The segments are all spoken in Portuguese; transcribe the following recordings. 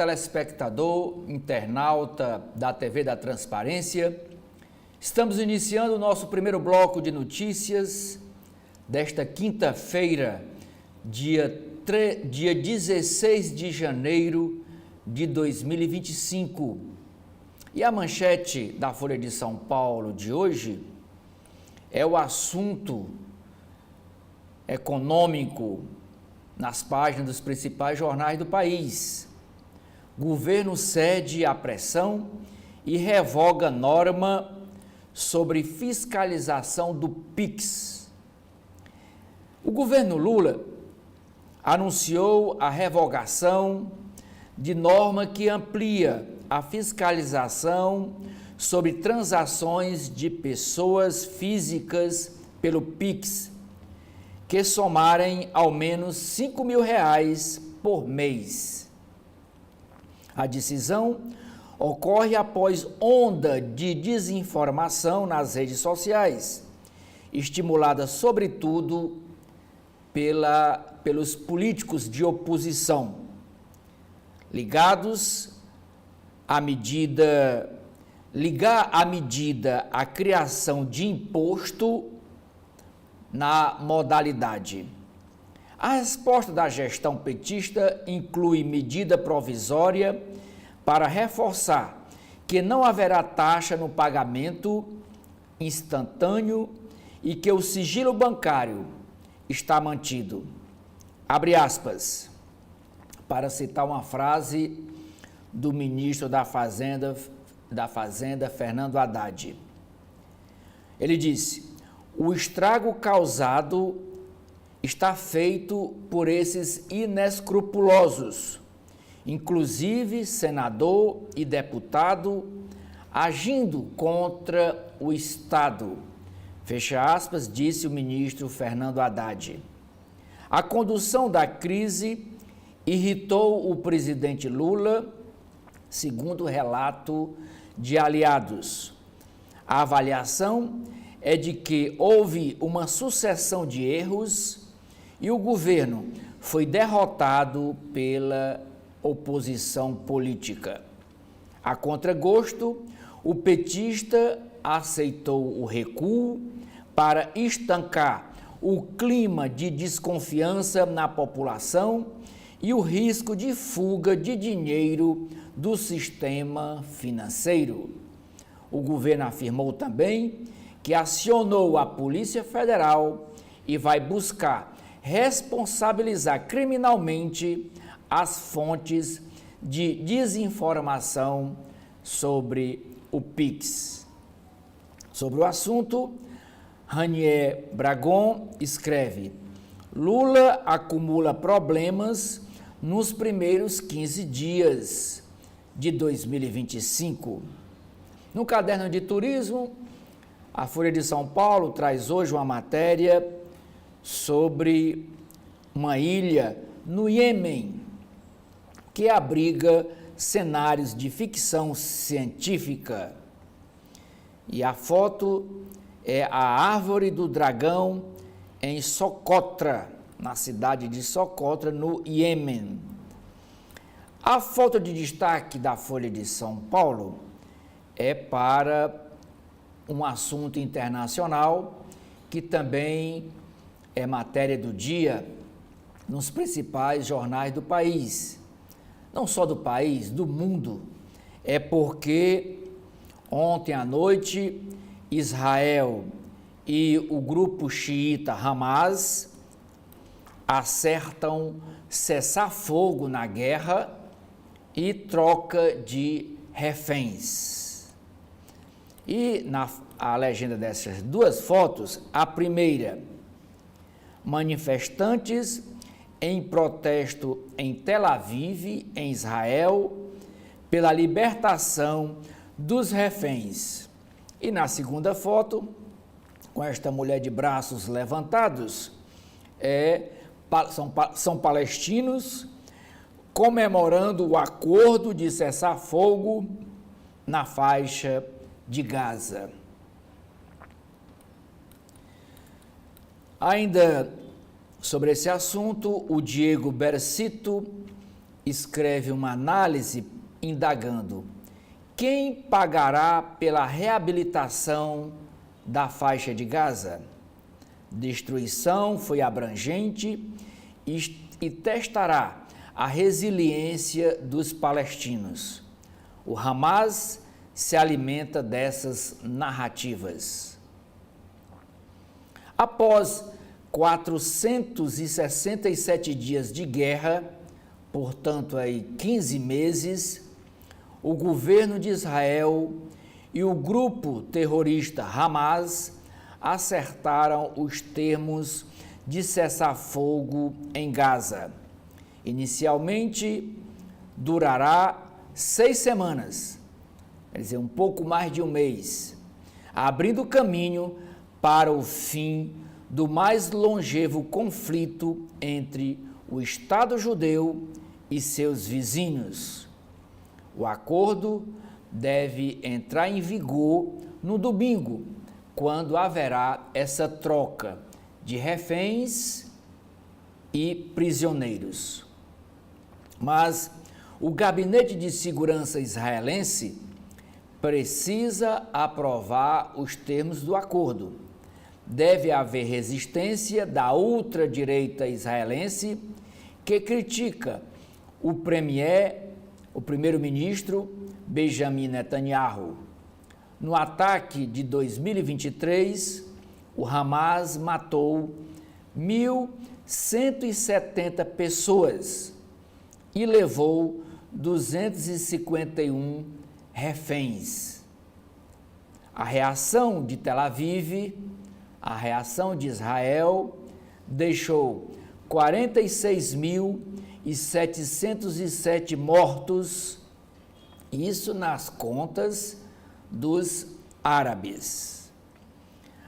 telespectador, internauta da TV da Transparência. Estamos iniciando o nosso primeiro bloco de notícias desta quinta-feira, dia 16 de janeiro de 2025. E a manchete da Folha de São Paulo de hoje é o assunto econômico nas páginas dos principais jornais do país. Governo cede à pressão e revoga norma sobre fiscalização do Pix. O governo Lula anunciou a revogação de norma que amplia a fiscalização sobre transações de pessoas físicas pelo Pix, que somarem ao menos R$ 5.000 por mês. A decisão ocorre após onda de desinformação nas redes sociais, estimulada sobretudo pelos políticos de oposição, ligar a medida à criação de imposto na modalidade. A resposta da gestão petista inclui medida provisória para reforçar que não haverá taxa no pagamento instantâneo e que o sigilo bancário está mantido. Abre aspas, para citar uma frase do ministro da Fazenda, Fernando Haddad. Ele disse: o estrago causado está feito por esses inescrupulosos, inclusive senador e deputado, agindo contra o Estado. Fecha aspas, disse o ministro Fernando Haddad. A condução da crise irritou o presidente Lula, segundo o relato de aliados. A avaliação é de que houve uma sucessão de erros e o governo foi derrotado pela oposição política. A contragosto, o petista aceitou o recuo para estancar o clima de desconfiança na população e o risco de fuga de dinheiro do sistema financeiro. O governo afirmou também que acionou a Polícia Federal e vai buscar responsabilizar criminalmente as fontes de desinformação sobre o Pix. Sobre o assunto, Ranier Bragon escreve: Lula acumula problemas nos primeiros 15 dias de 2025. No caderno de turismo, a Folha de São Paulo traz hoje uma matéria sobre uma ilha no Iêmen que abriga cenários de ficção científica. E a foto é a Árvore do Dragão em Socotra, na cidade de Socotra, no Iêmen. A foto de destaque da Folha de São Paulo é para um assunto internacional que também é matéria do dia nos principais jornais do país. Não só do país, do mundo. É porque ontem à noite Israel e o grupo xiita Hamas acertam cessar-fogo na guerra e troca de reféns. E a legenda dessas duas fotos, a primeira, manifestantes em protesto em Tel Aviv, em Israel, pela libertação dos reféns. E na segunda foto, com esta mulher de braços levantados, são palestinos comemorando o acordo de cessar-fogo na faixa de Gaza. Ainda sobre esse assunto, o Diego Bercito escreve uma análise indagando: quem pagará pela reabilitação da faixa de Gaza? Destruição foi abrangente e testará a resiliência dos palestinos. O Hamas se alimenta dessas narrativas. Após 467 dias de guerra, portanto, 15 meses, o governo de Israel e o grupo terrorista Hamas acertaram os termos de cessar-fogo em Gaza. Inicialmente, durará 6 semanas, quer dizer, um pouco mais de um mês, abrindo caminho para o fim do mais longevo conflito entre o Estado judeu e seus vizinhos. O acordo deve entrar em vigor no domingo, quando haverá essa troca de reféns e prisioneiros. Mas o Gabinete de Segurança israelense precisa aprovar os termos do acordo. Deve haver resistência da ultradireita israelense, que critica o primeiro-ministro Benjamin Netanyahu. No ataque de 2023, o Hamas matou 1.170 pessoas e levou 251 reféns. A reação de Tel Aviv, a reação de Israel, deixou 46.707 mortos, isso nas contas dos árabes.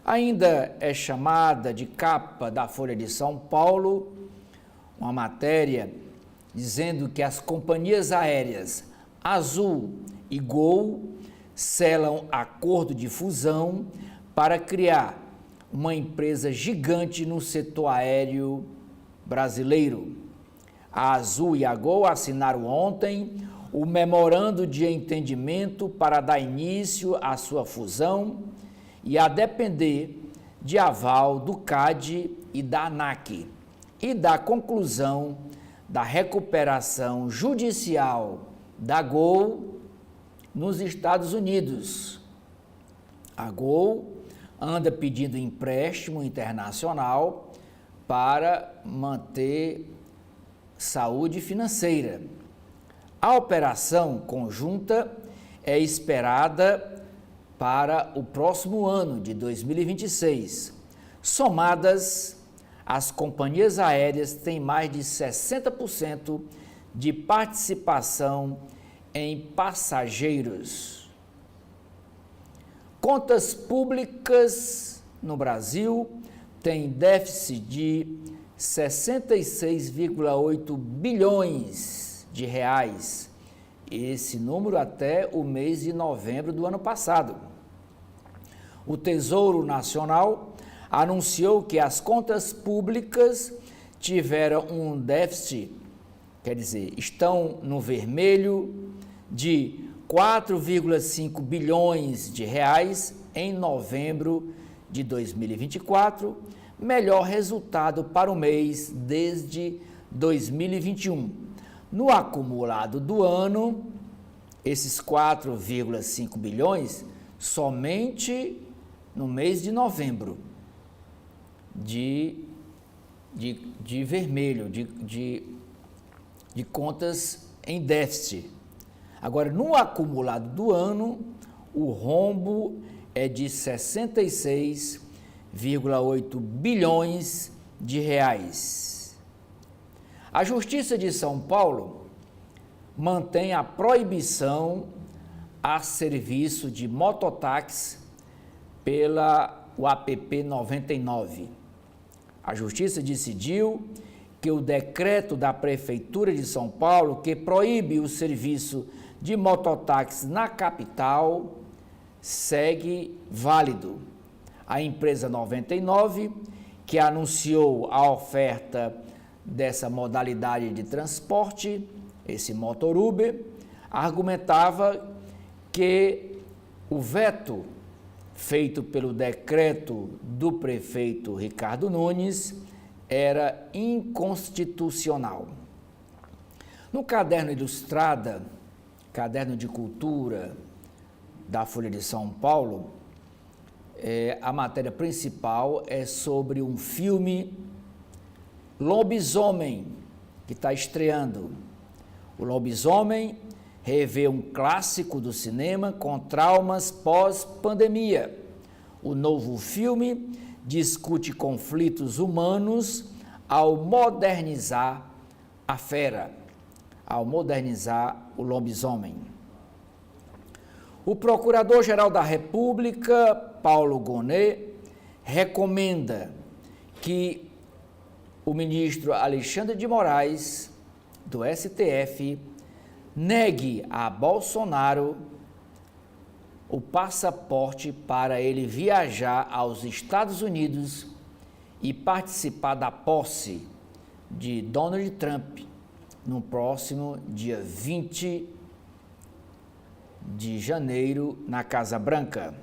Ainda é chamada de capa da Folha de São Paulo uma matéria dizendo que as companhias aéreas Azul e Gol selam acordo de fusão para criar uma empresa gigante no setor aéreo brasileiro. A Azul e a Gol assinaram ontem o memorando de entendimento para dar início à sua fusão e a depender de aval do CAD e da ANAC e da conclusão da recuperação judicial da Gol nos Estados Unidos. A Gol anda pedindo empréstimo internacional para manter saúde financeira. A operação conjunta é esperada para o próximo ano de 2026. Somadas, as companhias aéreas têm mais de 60% de participação em passageiros. Contas públicas no Brasil têm déficit de 66,8 bilhões de reais, esse número até o mês de novembro do ano passado. O Tesouro Nacional anunciou que as contas públicas tiveram um déficit, quer dizer, estão no vermelho, de 4,5 bilhões de reais em novembro de 2024, melhor resultado para o mês desde 2021. No acumulado do ano, esses 4,5 bilhões somente no mês de novembro, de vermelho, de contas em déficit. Agora, no acumulado do ano, o rombo é de 66,8 bilhões de reais. A Justiça de São Paulo mantém a proibição a serviço de mototáxi pela UAPP 99. A Justiça decidiu que o decreto da Prefeitura de São Paulo, que proíbe o serviço de mototáxi na capital, segue válido. A empresa 99, que anunciou a oferta dessa modalidade de transporte, esse motor Uber, argumentava que o veto feito pelo decreto do prefeito Ricardo Nunes era inconstitucional. No caderno Ilustrada, caderno de cultura da Folha de São Paulo, a matéria principal é sobre um filme Lobisomem, que está estreando. O Lobisomem revê um clássico do cinema com traumas pós-pandemia. O novo filme discute conflitos humanos ao modernizar a fera, ao modernizar o lobisomem. O Procurador-Geral da República, Paulo Gonet, recomenda que o ministro Alexandre de Moraes, do STF, negue a Bolsonaro o passaporte para ele viajar aos Estados Unidos e participar da posse de Donald Trump no próximo dia 20 de janeiro na Casa Branca.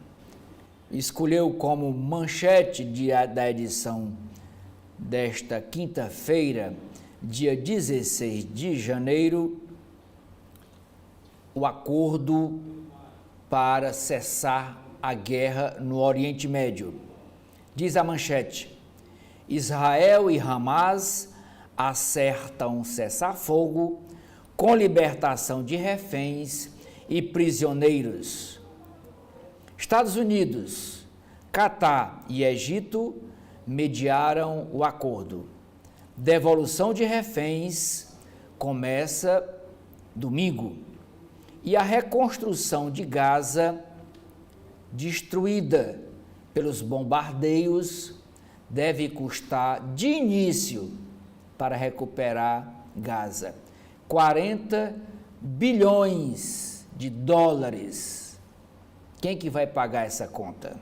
Escolheu como manchete da edição desta quinta-feira, dia 16 de janeiro, o acordo para cessar a guerra no Oriente Médio. Diz a manchete: Israel e Hamas acertam um cessar-fogo com libertação de reféns e prisioneiros. Estados Unidos, Catar e Egito mediaram o acordo. Devolução de reféns começa domingo. E a reconstrução de Gaza, destruída pelos bombardeios, deve custar de início, para recuperar Gaza, 40 bilhões de dólares. Quem que vai pagar essa conta?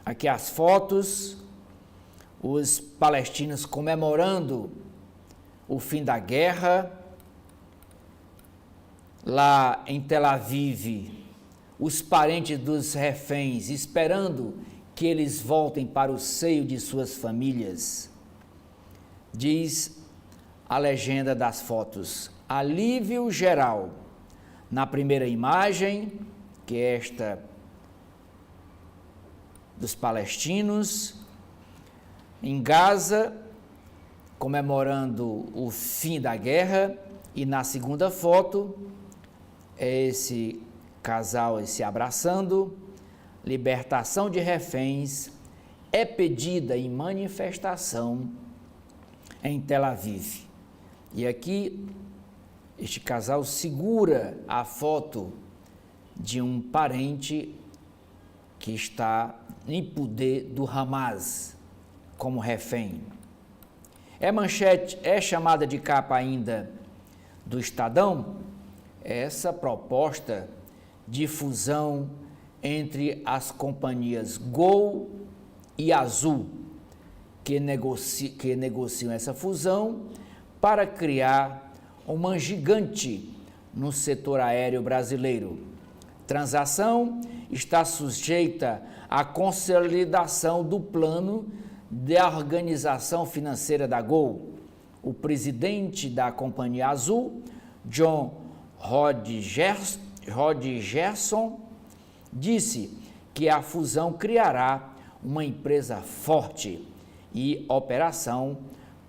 Aqui as fotos, os palestinos comemorando o fim da guerra. Lá em Tel Aviv, os parentes dos reféns esperando que eles voltem para o seio de suas famílias. Diz a legenda das fotos: alívio geral. Na primeira imagem, que é esta dos palestinos, em Gaza, comemorando o fim da guerra, e na segunda foto, é esse casal se abraçando. Libertação de reféns é pedida em manifestação em Tel Aviv. E aqui, este casal segura a foto de um parente que está em poder do Hamas como refém. Manchete, chamada de capa ainda do Estadão, essa proposta de fusão entre as companhias Gol e Azul, que negociam essa fusão para criar uma gigante no setor aéreo brasileiro. Transação está sujeita à consolidação do plano de organização financeira da Gol. O presidente da Companhia Azul, John Rodgerson, disse que a fusão criará uma empresa forte e a operação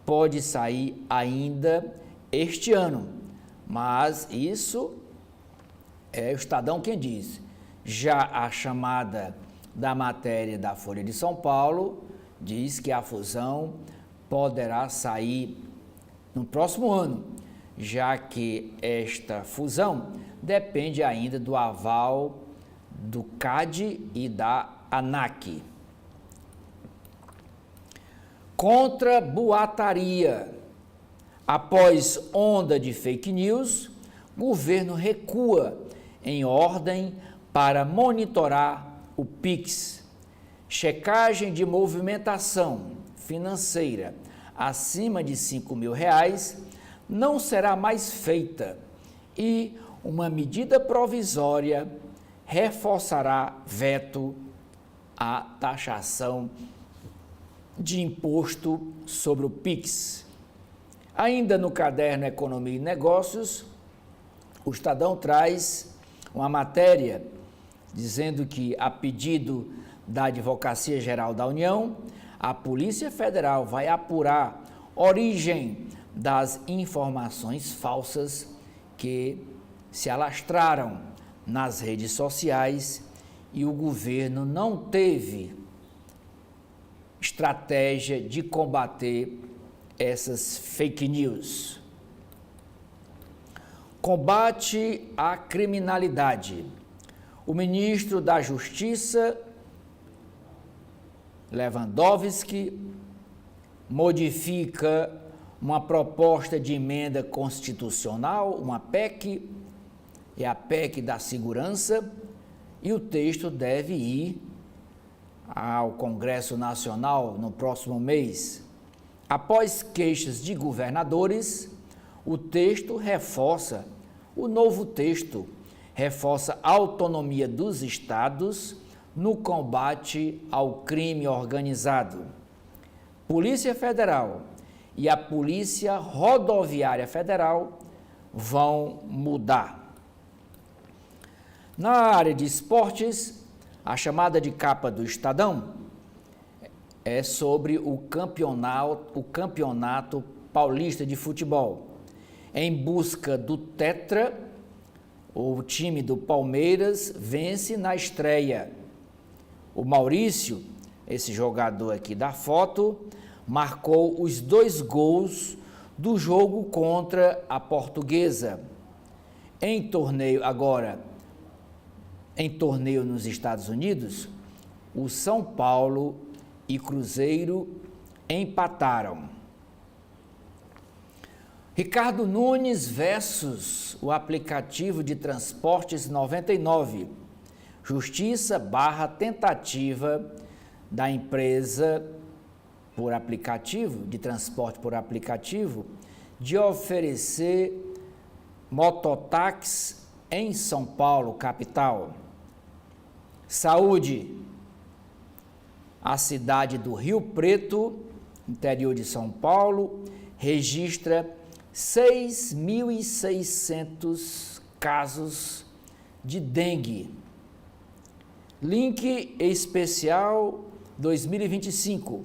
pode sair ainda este ano. Mas isso é o Estadão quem diz. Já a chamada da matéria da Folha de São Paulo diz que a fusão poderá sair no próximo ano, já que esta fusão depende ainda do aval do CAD e da ANAC. Contra boataria. Após onda de fake news, governo recua em ordem para monitorar o Pix. Checagem de movimentação financeira acima de R$ 5.000 não será mais feita e uma medida provisória reforçará veto à taxação de imposto sobre o PIX. Ainda no caderno Economia e Negócios, o Estadão traz uma matéria dizendo que, a pedido da Advocacia Geral da União, a Polícia Federal vai apurar origem das informações falsas que se alastraram nas redes sociais e o governo não teve estratégia de combater essas fake news. Combate à criminalidade. O ministro da Justiça, Lewandowski, modifica uma proposta de emenda constitucional, uma PEC, é a PEC da segurança, e o texto deve ir ao Congresso Nacional no próximo mês. Após queixas de governadores, o novo texto reforça a autonomia dos estados no combate ao crime organizado. Polícia Federal e a Polícia Rodoviária Federal vão mudar. Na área de esportes, a chamada de capa do Estadão é sobre o campeonato paulista de futebol. Em busca do Tetra, o time do Palmeiras vence na estreia. O Maurício, esse jogador aqui da foto, marcou os 2 gols do jogo contra a Portuguesa. Em torneio nos Estados Unidos, o São Paulo e Cruzeiro empataram. Ricardo Nunes versus o aplicativo de transportes 99. Justiça barra tentativa da empresa por aplicativo, de transporte por aplicativo, de oferecer mototáxi em São Paulo, capital. Saúde. A cidade do Rio Preto, interior de São Paulo, registra 6.600 casos de dengue. Link especial 2025.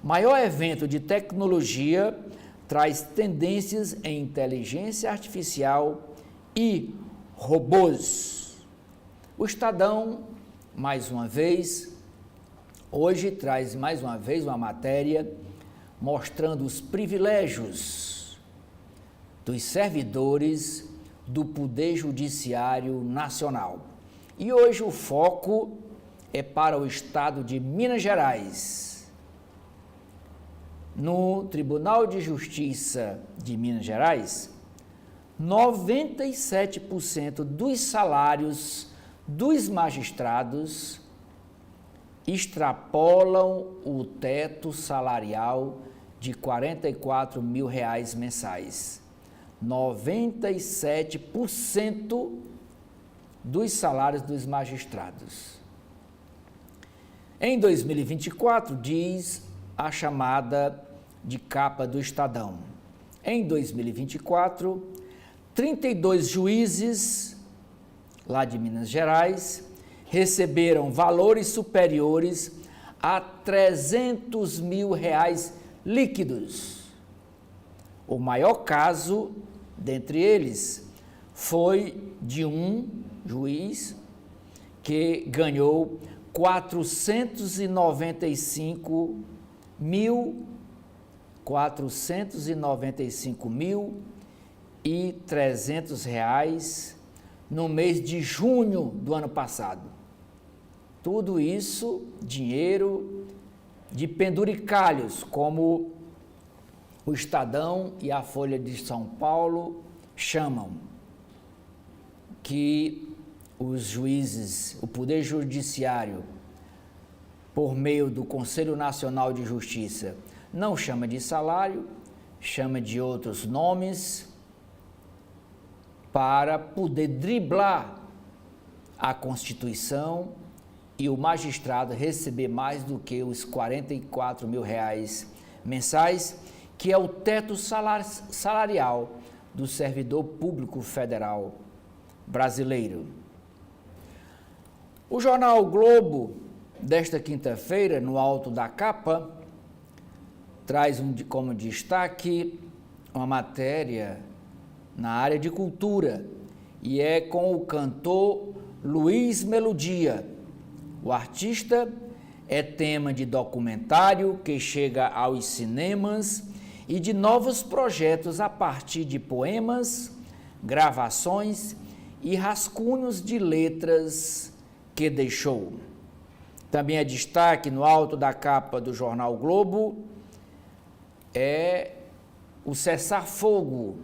Maior evento de tecnologia traz tendências em inteligência artificial e robôs. O Estadão, mais uma vez, hoje traz mais uma vez uma matéria mostrando os privilégios dos servidores do Poder Judiciário Nacional. E hoje o foco é para o estado de Minas Gerais. No Tribunal de Justiça de Minas Gerais, 97% dos salários dos magistrados extrapolam o teto salarial de R$ 44 mil mensais. 97% dos salários dos magistrados. Em 2024, diz a chamada de capa do Estadão. Em 2024, 32 juízes lá de Minas Gerais receberam valores superiores a R$ 300 mil líquidos. O maior caso dentre eles foi de um juiz que ganhou R$ 495.300 no mês de junho do ano passado. Tudo isso, dinheiro de penduricalhos, como o Estadão e a Folha de São Paulo chamam, que os juízes, o Poder Judiciário, por meio do Conselho Nacional de Justiça, não chama de salário, chama de outros nomes, para poder driblar a Constituição e o magistrado receber mais do que os R$ 44 mil mensais, que é o teto salarial do servidor público federal brasileiro. O jornal o Globo, desta quinta-feira, no alto da capa, traz como destaque uma matéria na área de cultura, e é com o cantor Luiz Melodia. O artista é tema de documentário que chega aos cinemas e de novos projetos a partir de poemas, gravações e rascunhos de letras que deixou. Também é destaque no alto da capa do jornal Globo é o cessar-fogo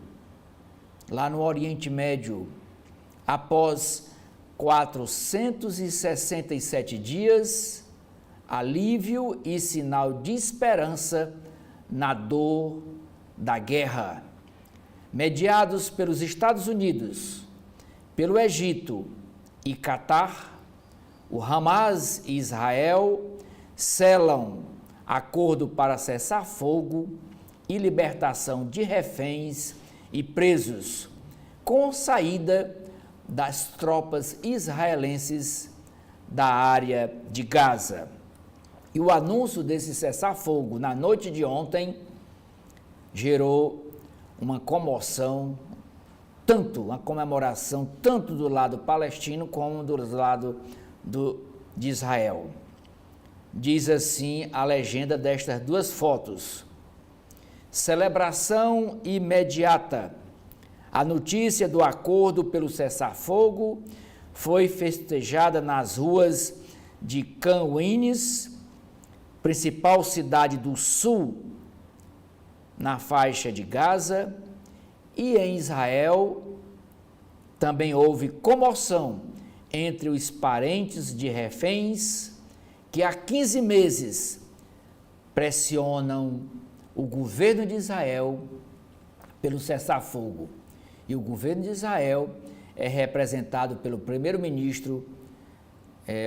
lá no Oriente Médio. Após 467 dias, alívio e sinal de esperança na dor da guerra. Mediados pelos Estados Unidos, pelo Egito e Catar, o Hamas e Israel selam acordo para cessar fogo e libertação de reféns e presos, com saída das tropas israelenses da área de Gaza. E o anúncio desse cessar-fogo na noite de ontem gerou uma comoção, uma comemoração tanto do lado palestino como do lado de Israel. Diz assim a legenda destas duas fotos: celebração imediata. A notícia do acordo pelo cessar-fogo foi festejada nas ruas de Khan Yunis, principal cidade do sul, na faixa de Gaza, e em Israel também houve comoção entre os parentes de reféns que há 15 meses pressionam o governo de Israel pelo cessar-fogo. E o governo de Israel é representado pelo primeiro-ministro,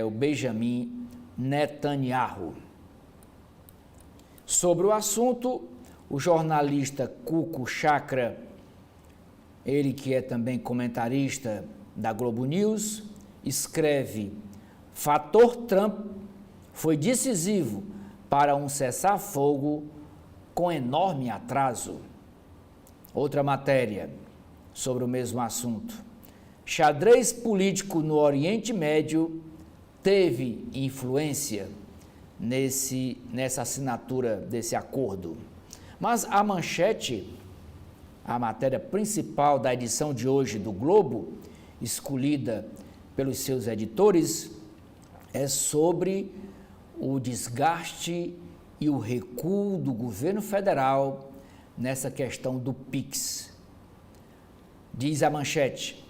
o Benjamin Netanyahu. Sobre o assunto, o jornalista Cuco Chakra, ele que é também comentarista da Globo News, escreve: fator Trump foi decisivo para um cessar-fogo com enorme atraso. Outra matéria sobre o mesmo assunto: xadrez político no Oriente Médio teve influência nessa assinatura desse acordo. Mas a manchete, a matéria principal da edição de hoje do Globo, escolhida pelos seus editores, é sobre o desgaste e o recuo do governo federal nessa questão do PIX. Diz a manchete: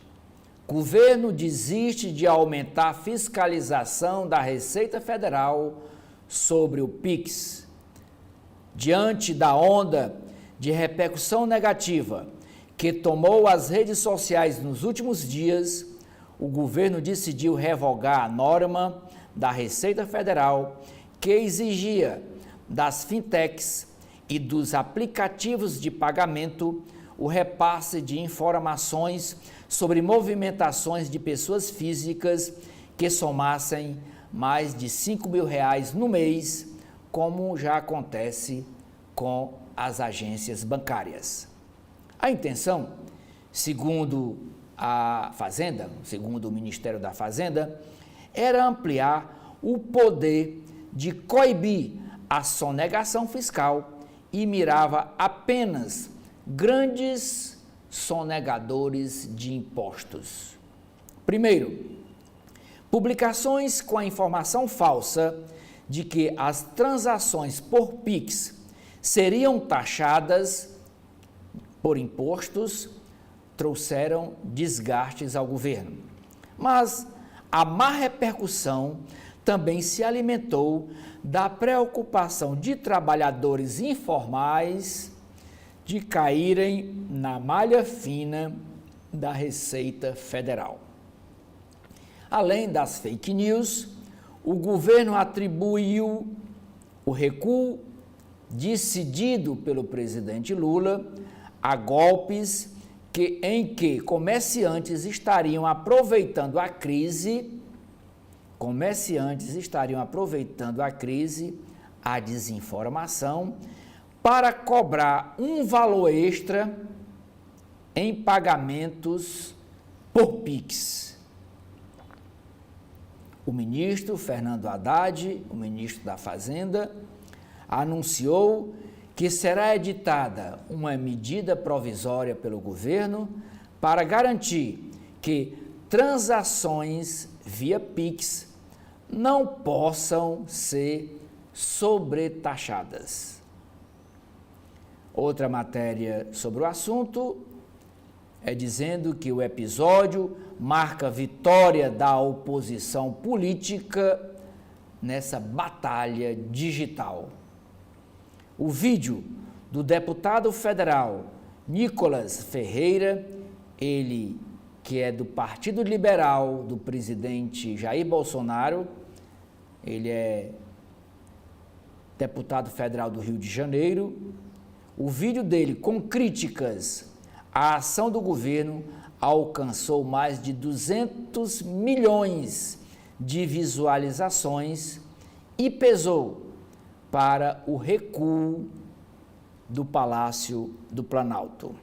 governo desiste de aumentar a fiscalização da Receita Federal sobre o PIX. Diante da onda de repercussão negativa que tomou as redes sociais nos últimos dias, o governo decidiu revogar a norma da Receita Federal que exigia das fintechs e dos aplicativos de pagamento o repasse de informações sobre movimentações de pessoas físicas que somassem mais de R$5 mil no mês, como já acontece com as agências bancárias. A intenção, segundo a Fazenda, segundo o Ministério da Fazenda, era ampliar o poder de coibir a sonegação fiscal e mirava apenas grandes sonegadores de impostos. Primeiro, publicações com a informação falsa de que as transações por PIX seriam taxadas por impostos trouxeram desgastes ao governo. Mas a má repercussão também se alimentou da preocupação de trabalhadores informais de caírem na malha fina da Receita Federal. Além das fake news, o governo atribuiu o recuo decidido pelo presidente Lula a golpes em que comerciantes estariam aproveitando a crise, a desinformação, para cobrar um valor extra em pagamentos por Pix. O ministro Fernando Haddad, o ministro da Fazenda, anunciou que será editada uma medida provisória pelo governo para garantir que transações via Pix não possam ser sobretaxadas. Outra matéria sobre o assunto é dizendo que o episódio marca a vitória da oposição política nessa batalha digital. O vídeo do deputado federal Nicolas Ferreira, ele que é do Partido Liberal do presidente Jair Bolsonaro, ele é deputado federal do Rio de Janeiro. O vídeo dele com críticas à ação do governo alcançou mais de 200 milhões de visualizações e pesou para o recuo do Palácio do Planalto.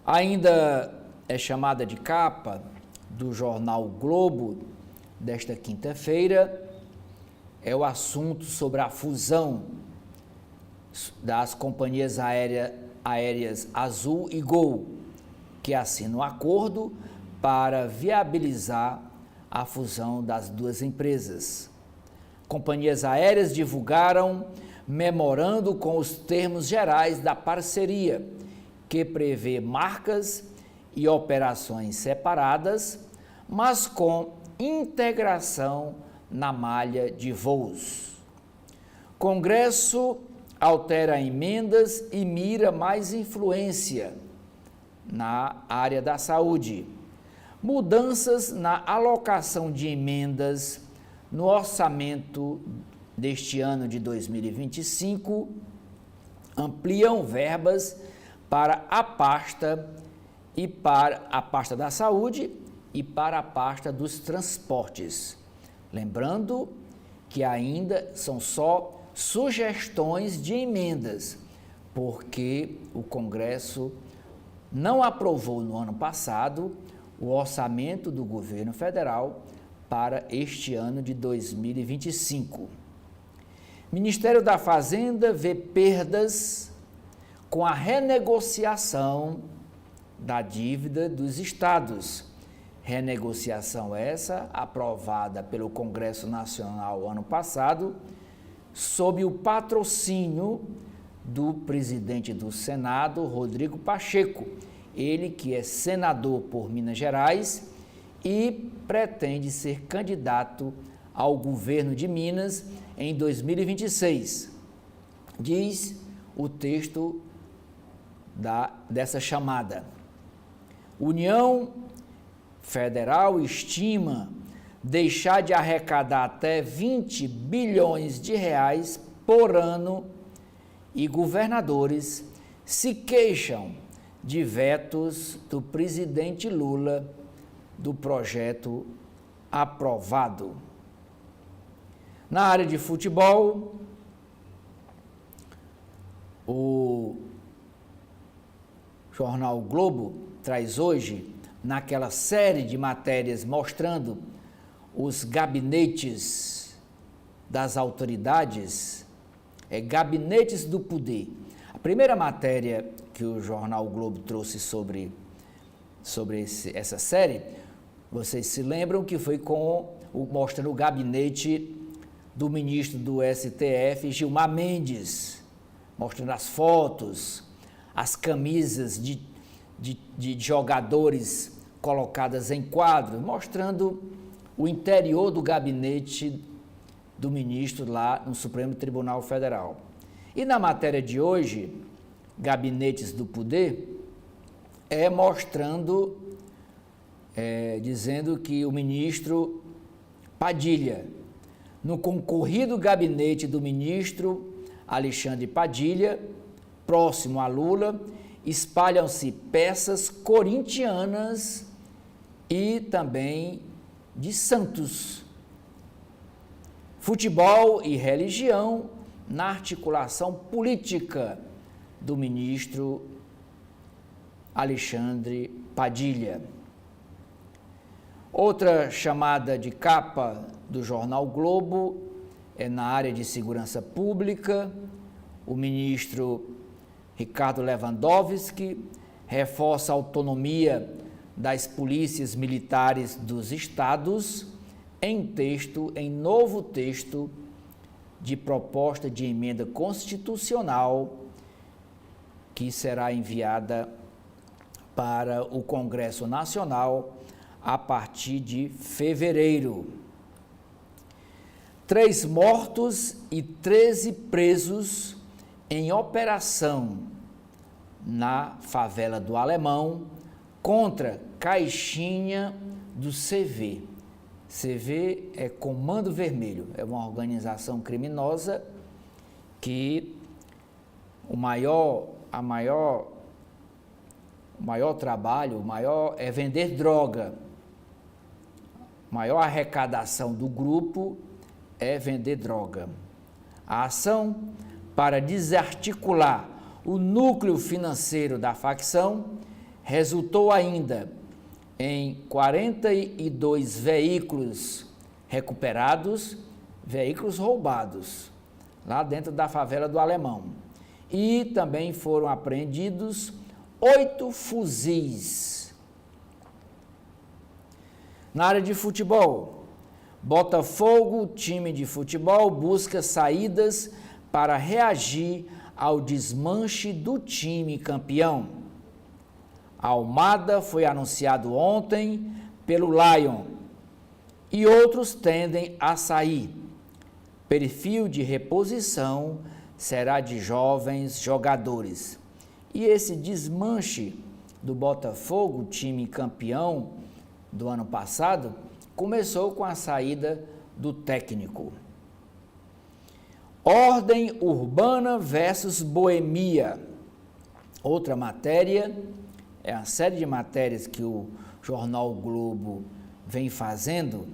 Ainda é chamada de capa do jornal O Globo desta quinta-feira, é o assunto sobre a fusão das companhias aéreas Azul e Gol, que assinam um acordo para viabilizar a fusão das duas empresas. Companhias aéreas divulgaram memorando com os termos gerais da parceria, que prevê marcas e operações separadas, mas com integração na malha de voos. Congresso altera emendas e mira mais influência na área da saúde. Mudanças na alocação de emendas no orçamento deste ano de 2025 ampliam verbas para a pasta da saúde e para a pasta dos transportes. Lembrando que ainda são só sugestões de emendas, porque o Congresso não aprovou no ano passado o orçamento do governo federal para este ano de 2025. Ministério da Fazenda vê perdas com a renegociação da dívida dos estados. Renegociação essa aprovada pelo Congresso Nacional ano passado, sob o patrocínio do presidente do Senado, Rodrigo Pacheco, ele que é senador por Minas Gerais e pretende ser candidato ao governo de Minas em 2026, diz o texto dessa chamada. União Federal estima deixar de arrecadar até 20 bilhões de reais por ano e governadores se queixam de vetos do presidente Lula do projeto aprovado. Na área de futebol, o jornal o Globo traz hoje, naquela série de matérias mostrando os gabinetes das autoridades, gabinetes do poder. A primeira matéria que o jornal o Globo trouxe sobre essa série, vocês se lembram que foi mostrando o gabinete do ministro do STF, Gilmar Mendes, mostrando as fotos, as camisas de jogadores colocadas em quadro, mostrando o interior do gabinete do ministro lá no Supremo Tribunal Federal. E na matéria de hoje, Gabinetes do Poder, mostrando, dizendo que o ministro Padilha, no concorrido gabinete do ministro Alexandre Padilha, próximo a Lula, espalham-se peças corintianas e também de santos. Futebol e religião na articulação política do ministro Alexandre Padilha. Outra chamada de capa do jornal Globo é na área de segurança pública. O ministro Ricardo Lewandowski reforça a autonomia das polícias militares dos estados em novo texto de proposta de emenda constitucional que será enviada para o Congresso Nacional a partir de fevereiro. 3 mortos e 13 presos em operação na favela do Alemão contra caixinha do CV. CV é Comando Vermelho, é uma organização criminosa que o maior trabalho é vender droga. A maior arrecadação do grupo é vender droga. A ação para desarticular o núcleo financeiro da facção resultou ainda em 42 veículos recuperados, veículos roubados, lá dentro da favela do Alemão. E também foram apreendidos 8 fuzis. Na área de futebol, Botafogo, time de futebol, busca saídas para reagir ao desmanche do time campeão. Almada foi anunciado ontem pelo Lion e outros tendem a sair. Perfil de reposição será de jovens jogadores. E esse desmanche do Botafogo, time campeão do ano passado, começou com a saída do técnico. Ordem urbana versus boemia. Outra matéria, é uma série de matérias que o jornal Globo vem fazendo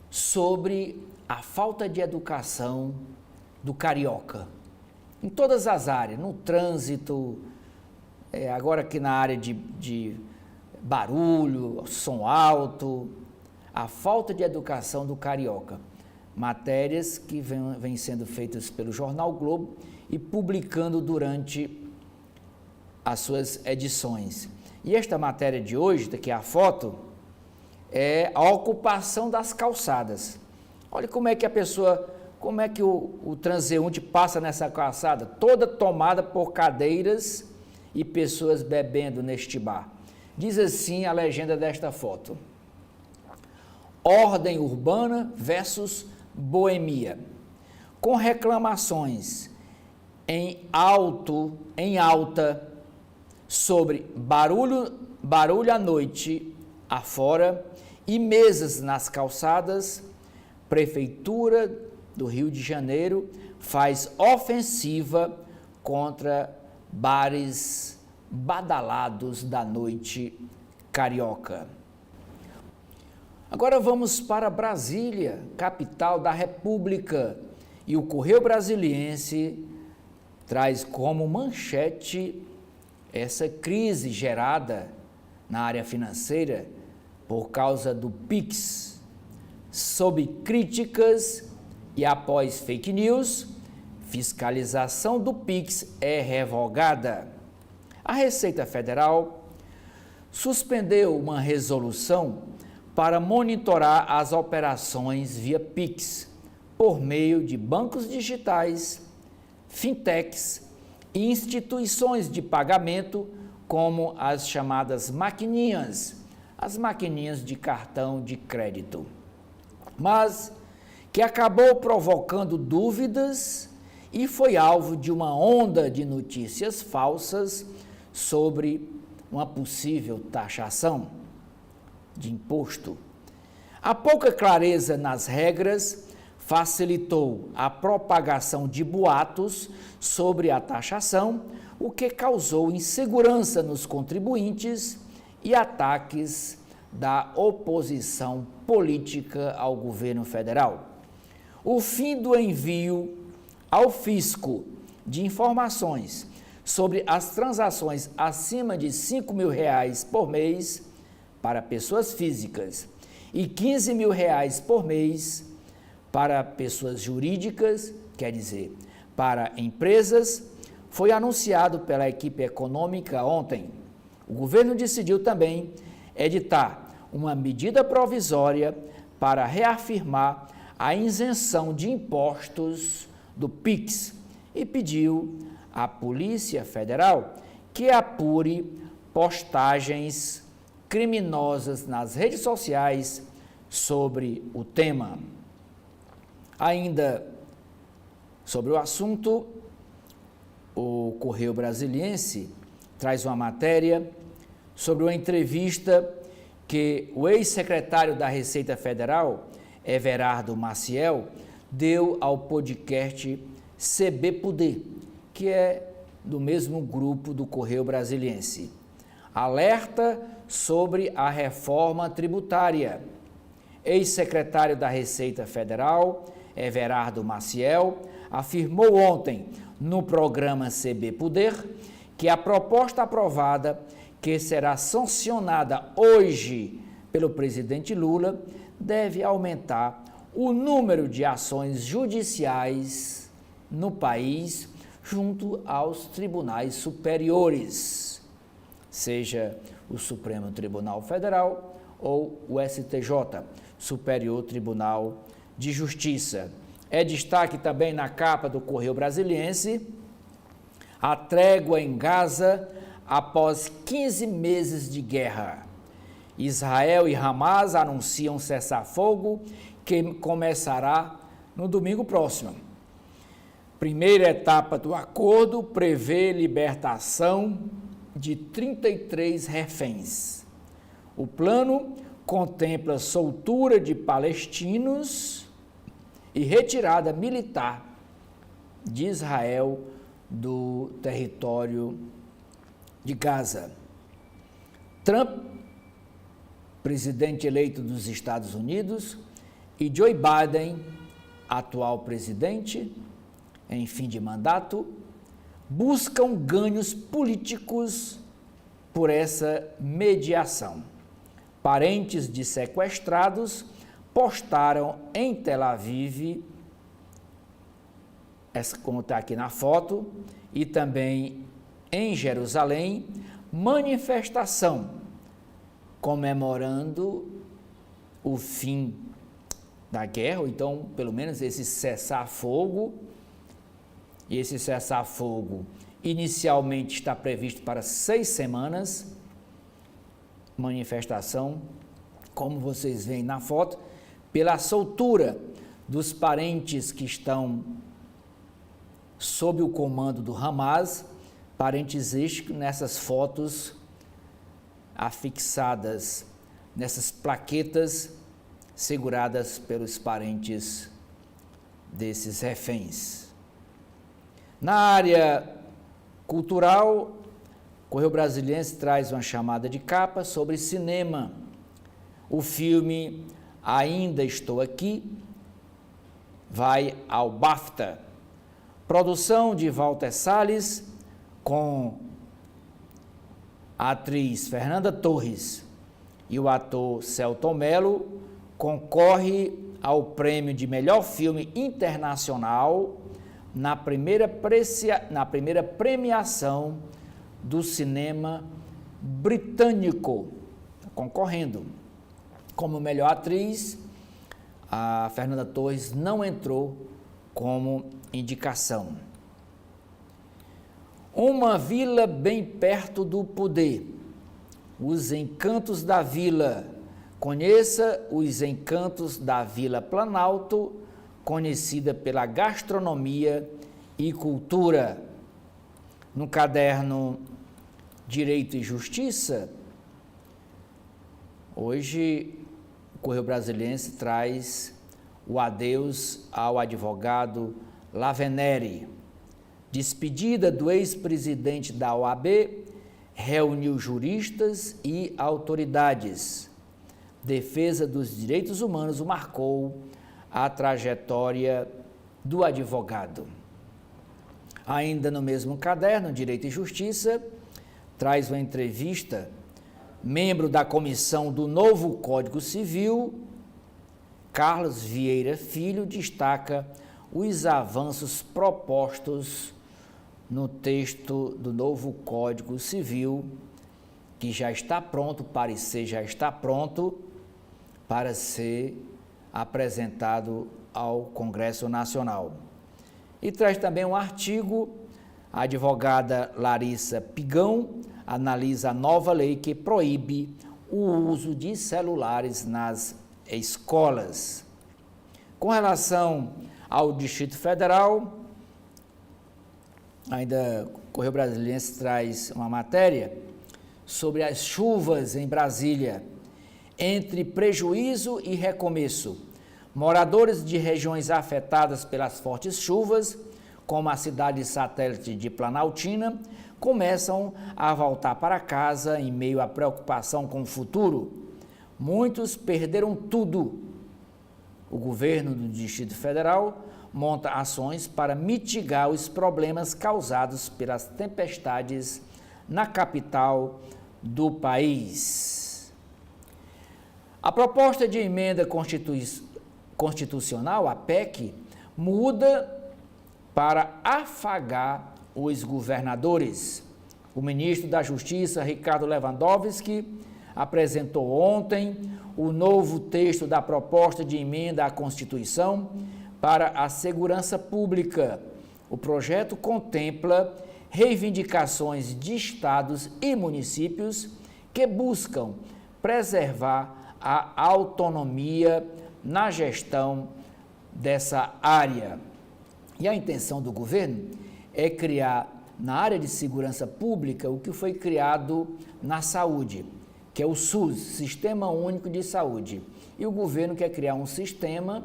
sobre a falta de educação do carioca. Em todas as áreas, no trânsito, agora aqui na área de barulho, som alto, a falta de educação do carioca. Matérias que vêm sendo feitas pelo jornal Globo e publicando durante as suas edições. E esta matéria de hoje, daqui a foto, é a ocupação das calçadas. Olha como é que o transeunte passa nessa calçada, toda tomada por cadeiras e pessoas bebendo neste bar. Diz assim a legenda desta foto: Ordem urbana versus boemia. Com reclamações em alta sobre barulho à noite afora e mesas nas calçadas, Prefeitura do Rio de Janeiro faz ofensiva contra bares badalados da noite carioca. Agora vamos para Brasília, capital da República, e o Correio Brasiliense traz como manchete essa crise gerada na área financeira por causa do Pix. Sob críticas e após fake news, fiscalização do Pix é revogada. A Receita Federal suspendeu uma resolução para monitorar as operações via Pix por meio de bancos digitais, fintechs e instituições de pagamento como as chamadas maquininhas, as maquininhas de cartão de crédito, mas que acabou provocando dúvidas e foi alvo de uma onda de notícias falsas sobre uma possível taxação de imposto. A pouca clareza nas regras facilitou a propagação de boatos sobre a taxação, o que causou insegurança nos contribuintes e ataques da oposição política ao governo federal. O fim do envio ao fisco de informações sobre as transações acima de R$ 5.000 por mês para pessoas físicas e R$ 15.000 por mês para pessoas jurídicas, quer dizer, para empresas, foi anunciado pela equipe econômica ontem. O governo decidiu também editar uma medida provisória para reafirmar a isenção de impostos do PIX e pediu à Polícia Federal que apure postagens criminosas nas redes sociais sobre o tema. Ainda sobre o assunto, o Correio Brasiliense traz uma matéria sobre uma entrevista que o ex-secretário da Receita Federal, Everardo Maciel, deu ao podcast CB Poder, que é do mesmo grupo do Correio Brasiliense. Alerta sobre a reforma tributária. Ex-secretário da Receita Federal, Everardo Maciel, afirmou ontem no programa CB Poder que a proposta aprovada, que será sancionada hoje pelo presidente Lula, deve aumentar o número de ações judiciais no país junto aos tribunais superiores, seja o Supremo Tribunal Federal ou o STJ, Superior Tribunal de Justiça. É destaque também na capa do Correio Brasiliense a trégua em Gaza após 15 meses de guerra. Israel e Hamas anunciam cessar-fogo que começará no domingo próximo. Primeira etapa do acordo prevê libertação de 33 reféns. O plano contempla soltura de palestinos e retirada militar de Israel do território de Gaza. Trump, presidente eleito dos Estados Unidos, e Joe Biden, atual presidente, em fim de mandato, buscam ganhos políticos por essa mediação. Parentes de sequestrados postaram em Tel Aviv, como está aqui na foto, e também em Jerusalém, manifestação comemorando o fim da guerra, ou então, pelo menos, esse cessar-fogo. E esse cessar-fogo inicialmente está previsto para 6 semanas. Manifestação, como vocês veem na foto, pela soltura dos parentes que estão sob o comando do Hamas, parentes estes nessas fotos afixadas, nessas plaquetas seguradas pelos parentes desses reféns. Na área cultural, o Correio Brasiliense traz uma chamada de capa sobre cinema. O filme Ainda Estou Aqui vai ao BAFTA. Produção de Walter Salles com a atriz Fernanda Torres e o ator Selton Mello concorre ao prêmio de melhor filme internacional na primeira premiação do cinema britânico, concorrendo. Como melhor atriz, a Fernanda Torres não entrou como indicação. Uma vila bem perto do poder. Os encantos da vila. Conheça os encantos da Vila Planalto, conhecida pela gastronomia e Cultura. No caderno Direito e Justiça, hoje o Correio Brasiliense traz o adeus ao advogado Lavenere. Despedida do ex-presidente da OAB reuniu juristas e autoridades. Defesa dos direitos humanos marcou a trajetória do advogado. Ainda no mesmo caderno, Direito e Justiça, traz uma entrevista, membro da comissão do novo Código Civil, Carlos Vieira Filho, destaca os avanços propostos no texto do novo Código Civil, que já está pronto, o parecer já está pronto para ser apresentado ao Congresso Nacional. E traz também um artigo, a advogada Larissa Pigão analisa a nova lei que proíbe o uso de celulares nas escolas. Com relação ao Distrito Federal, ainda o Correio Brasiliense traz uma matéria sobre as chuvas em Brasília. Entre prejuízo e recomeço, moradores de regiões afetadas pelas fortes chuvas, como a cidade satélite de Planaltina, começam a voltar para casa em meio à preocupação com o futuro. Muitos perderam tudo. O governo do Distrito Federal monta ações para mitigar os problemas causados pelas tempestades na capital do país. A proposta de emenda constitucional, a PEC, muda para afagar os governadores. O ministro da Justiça, Ricardo Lewandowski, apresentou ontem o novo texto da proposta de emenda à Constituição para a segurança pública. O projeto contempla reivindicações de estados e municípios que buscam preservar a autonomia na gestão dessa área. E a intenção do governo é criar na área de segurança pública o que foi criado na saúde, que é o SUS, Sistema Único de Saúde. E o governo quer criar um sistema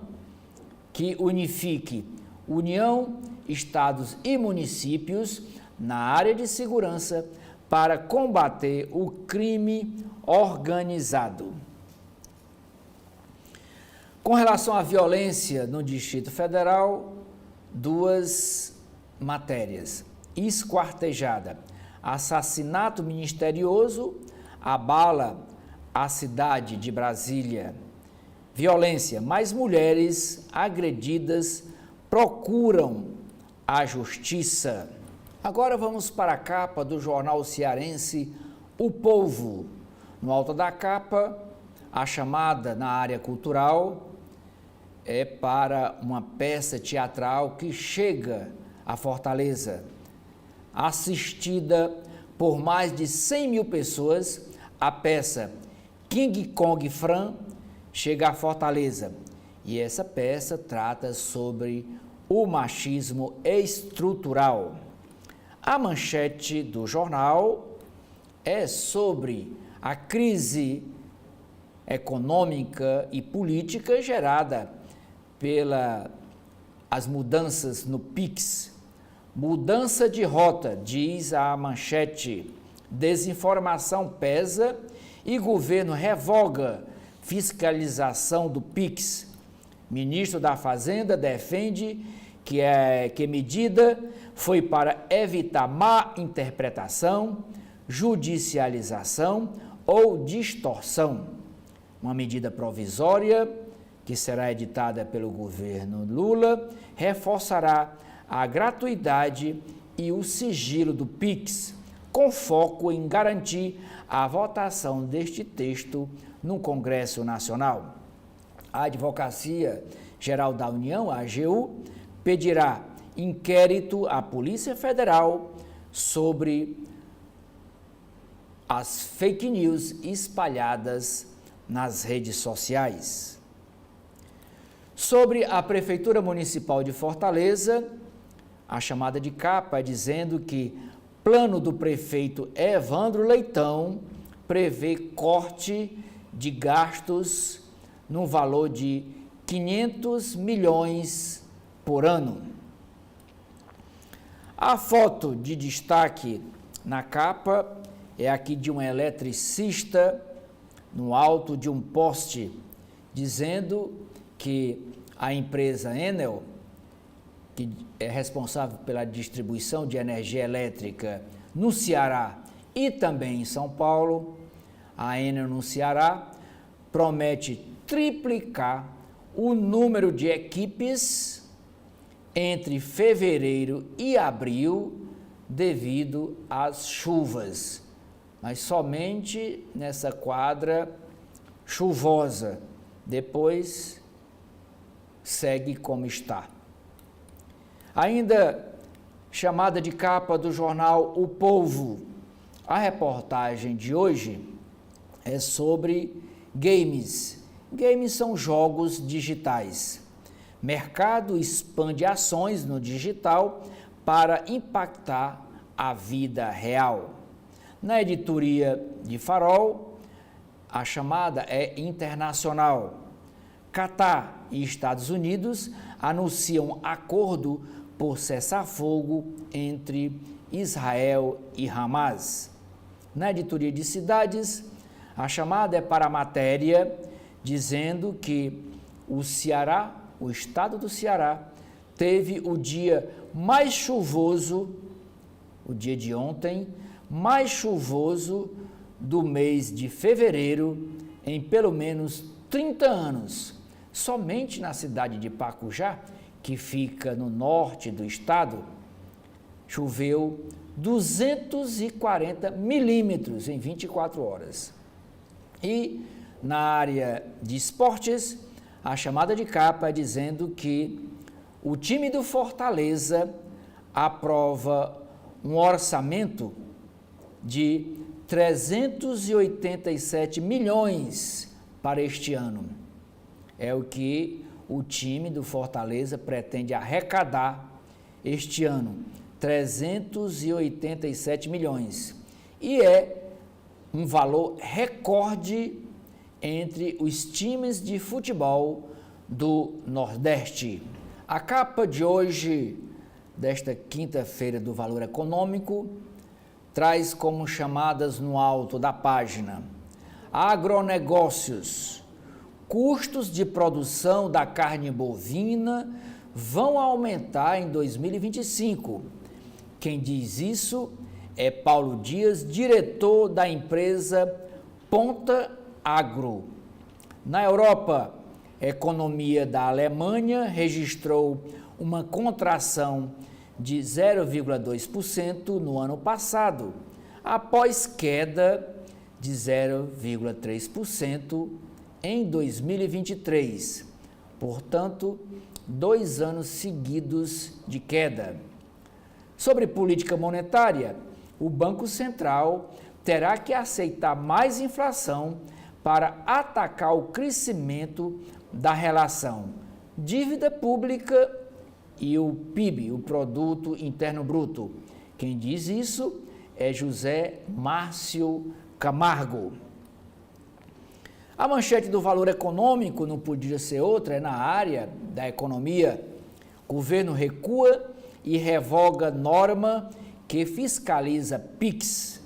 que unifique União, estados e municípios na área de segurança para combater o crime organizado. Com relação à violência no Distrito Federal, duas matérias. Esquartejada. Assassinato misterioso abala a cidade de Brasília. Violência. Mais mulheres agredidas procuram a justiça. Agora vamos para a capa do jornal cearense O Povo. No alto da capa, a chamada na área cultural é para uma peça teatral que chega a Fortaleza. Assistida por mais de 100 mil pessoas, a peça King Kong Fran chega a Fortaleza. E essa peça trata sobre o machismo estrutural. A manchete do jornal é sobre a crise econômica e política gerada pelas mudanças no PIX. Mudança de rota, diz a manchete. Desinformação pesa e governo revoga fiscalização do PIX. Ministro da Fazenda defende que medida foi para evitar má interpretação, judicialização ou distorção. Uma medida provisória que será editada pelo governo Lula reforçará a gratuidade e o sigilo do PIX, com foco em garantir a votação deste texto no Congresso Nacional. A Advocacia Geral da União, a AGU, pedirá inquérito à Polícia Federal sobre as fake news espalhadas nas redes sociais. Sobre a Prefeitura Municipal de Fortaleza, A chamada de capa é dizendo que plano do prefeito Evandro Leitão prevê corte de gastos no valor de 500 milhões por ano. A foto de destaque na capa é aqui de um eletricista no alto de um poste, dizendo que a empresa Enel, que é responsável pela distribuição de energia elétrica no Ceará e também em São Paulo, a Enel no Ceará promete triplicar o número de equipes entre fevereiro e abril devido às chuvas, mas somente nessa quadra chuvosa. Depois segue como está. Ainda chamada de capa do jornal O Povo, a reportagem de hoje é sobre games. Games são jogos digitais. Mercado expande ações no digital para impactar a vida real. Na editoria de Farol, a chamada é internacional. Catar e Estados Unidos anunciam acordo por cessar-fogo entre Israel e Hamas. Na editoria de Cidades, a chamada é para a matéria dizendo que o Ceará, o estado do Ceará, teve o dia mais chuvoso, o dia de ontem, mais chuvoso do mês de fevereiro em pelo menos 30 anos. Somente na cidade de Pacujá, que fica no norte do estado, choveu 240 milímetros em 24 horas. E na área de esportes, a chamada de capa é dizendo que o time do Fortaleza aprova um orçamento de 387 milhões para este ano. É o que o time do Fortaleza pretende arrecadar este ano, 387 milhões. E é um valor recorde entre os times de futebol do Nordeste. A capa de hoje, desta quinta-feira do Valor Econômico, traz como chamadas no alto da página: agronegócios. Custos de produção da carne bovina vão aumentar em 2025. Quem diz isso é Paulo Dias, diretor da empresa Ponta Agro. Na Europa, a economia da Alemanha registrou uma contração de 0,2% no ano passado, após queda de 0,3% em 2023. Portanto, 2 anos seguidos de queda. Sobre política monetária, o Banco Central terá que aceitar mais inflação para atacar o crescimento da relação dívida pública e o PIB, o Produto Interno Bruto. Quem diz isso é José Márcio Camargo. A manchete do Valor Econômico não podia ser outra, é na área da economia. Governo recua e revoga norma que fiscaliza PIX.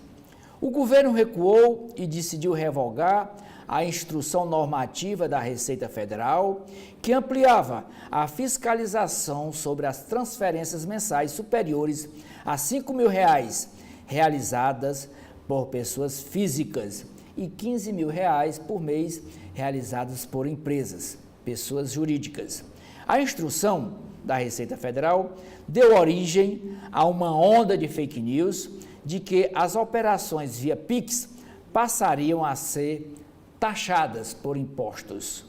O governo recuou e decidiu revogar a instrução normativa da Receita Federal, que ampliava a fiscalização sobre as transferências mensais superiores a R$ 5.000 realizadas por pessoas físicas e R$ 15.000 por mês realizadas por empresas, pessoas jurídicas. A instrução da Receita Federal deu origem a uma onda de fake news de que as operações via PIX passariam a ser taxadas por impostos.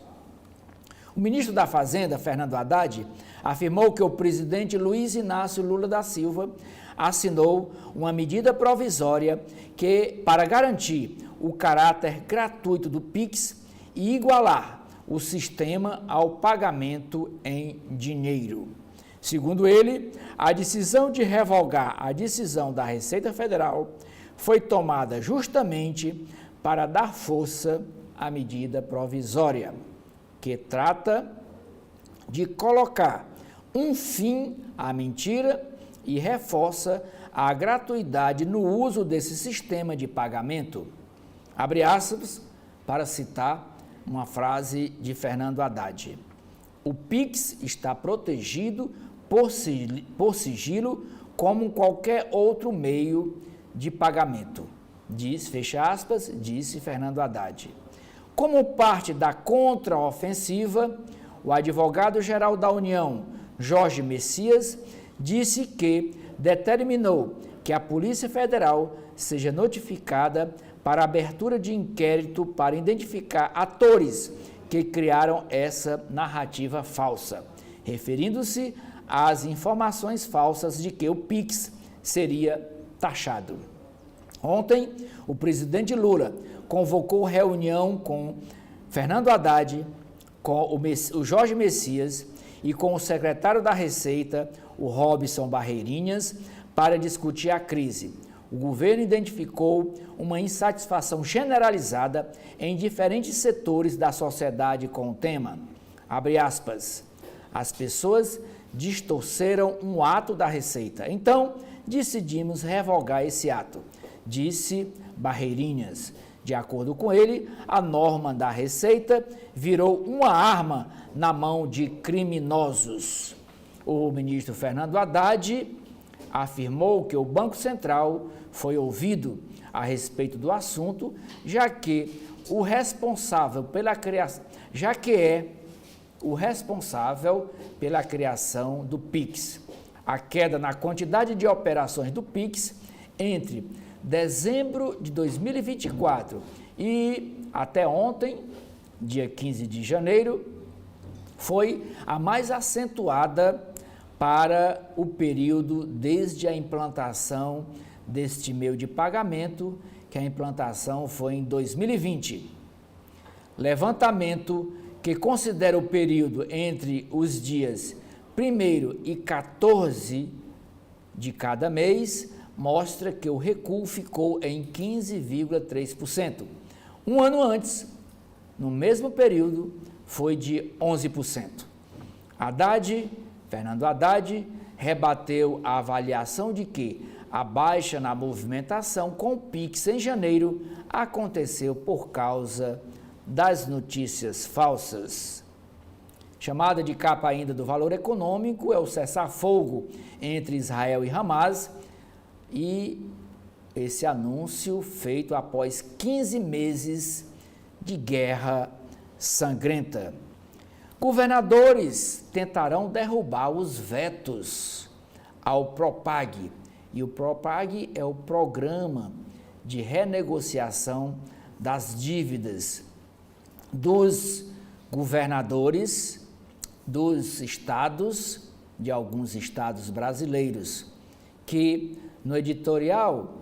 O ministro da Fazenda, Fernando Haddad, afirmou que o presidente Luiz Inácio Lula da Silva assinou uma medida provisória que, para garantir o caráter gratuito do PIX e igualar o sistema ao pagamento em dinheiro. Segundo ele, a decisão de revogar a decisão da Receita Federal foi tomada justamente para dar força à medida provisória, que trata de colocar um fim à mentira e reforça a gratuidade no uso desse sistema de pagamento. Abre aspas para citar uma frase de Fernando Haddad. O Pix está protegido por sigilo como qualquer outro meio de pagamento, fecha aspas, disse Fernando Haddad. Como parte da contraofensiva, o advogado-geral da União, Jorge Messias, disse que determinou que a Polícia Federal seja notificada para a abertura de inquérito para identificar atores que criaram essa narrativa falsa, referindo-se às informações falsas de que o Pix seria taxado. Ontem, o presidente Lula convocou reunião com Fernando Haddad, com o Jorge Messias e com o secretário da Receita, o Robson Barreirinhas, para discutir a crise. O governo identificou uma insatisfação generalizada em diferentes setores da sociedade com o tema. Abre aspas. As pessoas distorceram um ato da Receita. Então, decidimos revogar esse ato, disse Barreirinhas. De acordo com ele, a norma da Receita virou uma arma na mão de criminosos. O ministro Fernando Haddad afirmou que o Banco Central foi ouvido a respeito do assunto, já que é o responsável pela criação do Pix. A queda na quantidade de operações do Pix entre dezembro de 2024 e até ontem, dia 15 de janeiro, foi a mais acentuada para o período desde a implantação deste meio de pagamento, que a implantação foi em 2020. Levantamento que considera o período entre os dias 1º e 14 de cada mês, mostra que o recuo ficou em 15,3%. Um ano antes, no mesmo período, foi de 11%. Fernando Haddad, rebateu a avaliação de que a baixa na movimentação com o Pix em janeiro aconteceu por causa das notícias falsas. Chamada de capa ainda do Valor Econômico é o cessar-fogo entre Israel e Hamas, e esse anúncio feito após 15 meses de guerra sangrenta. Governadores tentarão derrubar os vetos ao Propag, e o Propag é o Programa de Renegociação das Dívidas dos governadores dos estados, de alguns estados brasileiros, que no editorial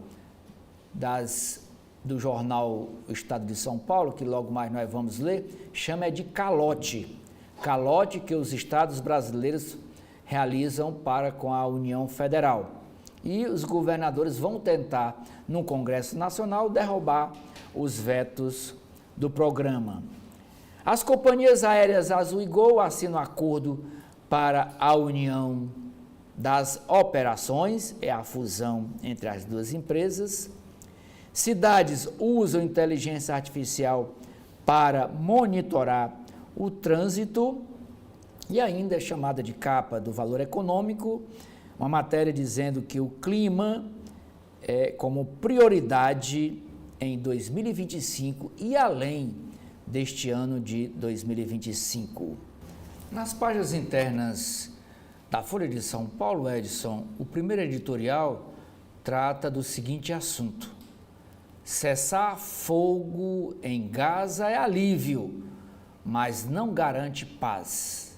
do jornal O Estado de São Paulo, que logo mais nós vamos ler, chama de calote. Calote que os estados brasileiros realizam para com a União Federal. E os governadores vão tentar, no Congresso Nacional, derrubar os vetos do programa. As companhias aéreas Azul e Gol assinam acordo para a união das operações, é a fusão entre as duas empresas. Cidades usam inteligência artificial para monitorar o trânsito, e ainda é chamada de capa do Valor Econômico, uma matéria dizendo que o clima é como prioridade em 2025 e além deste ano de 2025. Nas páginas internas da Folha de São Paulo, Edson, o primeiro editorial trata do seguinte assunto: cessar fogo em Gaza é alívio, mas não garante paz.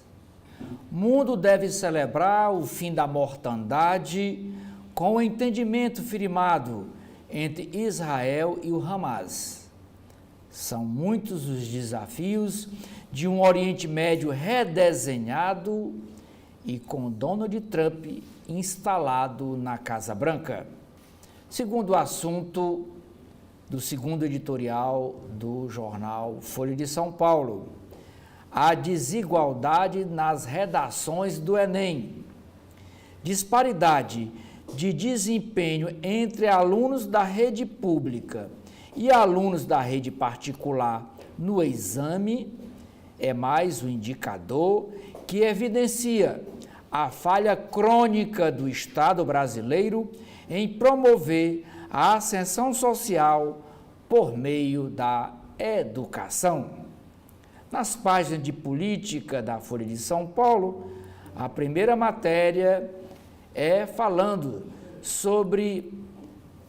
Mundo deve celebrar o fim da mortandade com o entendimento firmado entre Israel e o Hamas. São muitos os desafios de um Oriente Médio redesenhado e com Donald Trump instalado na Casa Branca. Segundo o assunto do segundo editorial do jornal Folha de São Paulo, a desigualdade nas redações do Enem. Disparidade de desempenho entre alunos da rede pública e alunos da rede particular no exame é mais um indicador que evidencia a falha crônica do Estado brasileiro em promover a ascensão social por meio da educação. Nas páginas de política da Folha de São Paulo, a primeira matéria é falando sobre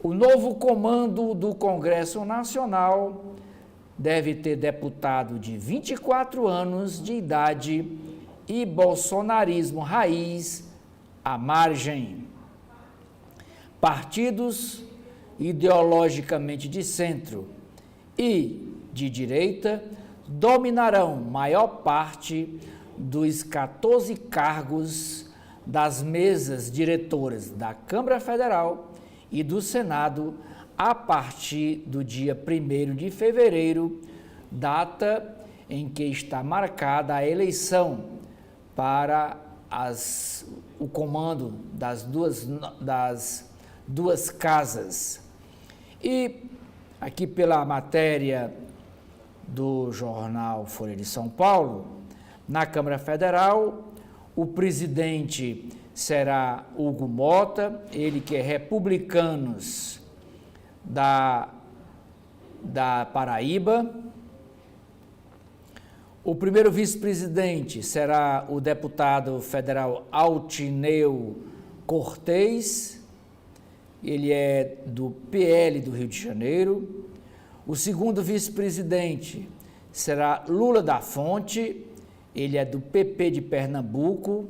o novo comando do Congresso Nacional. Deve ter deputado de 24 anos de idade e bolsonarismo raiz à margem. Partidos ideologicamente de centro e de direita dominarão maior parte dos 14 cargos das mesas diretoras da Câmara Federal e do Senado a partir do dia 1º de fevereiro, data em que está marcada a eleição para o comando das duas casas. E aqui pela matéria do jornal Folha de São Paulo, na Câmara Federal, o presidente será Hugo Mota, ele que é republicanos da Paraíba. O primeiro vice-presidente será o deputado federal Altineu Cortez, ele é do PL do Rio de Janeiro. O segundo vice-presidente será Lula da Fonte, ele é do PP de Pernambuco.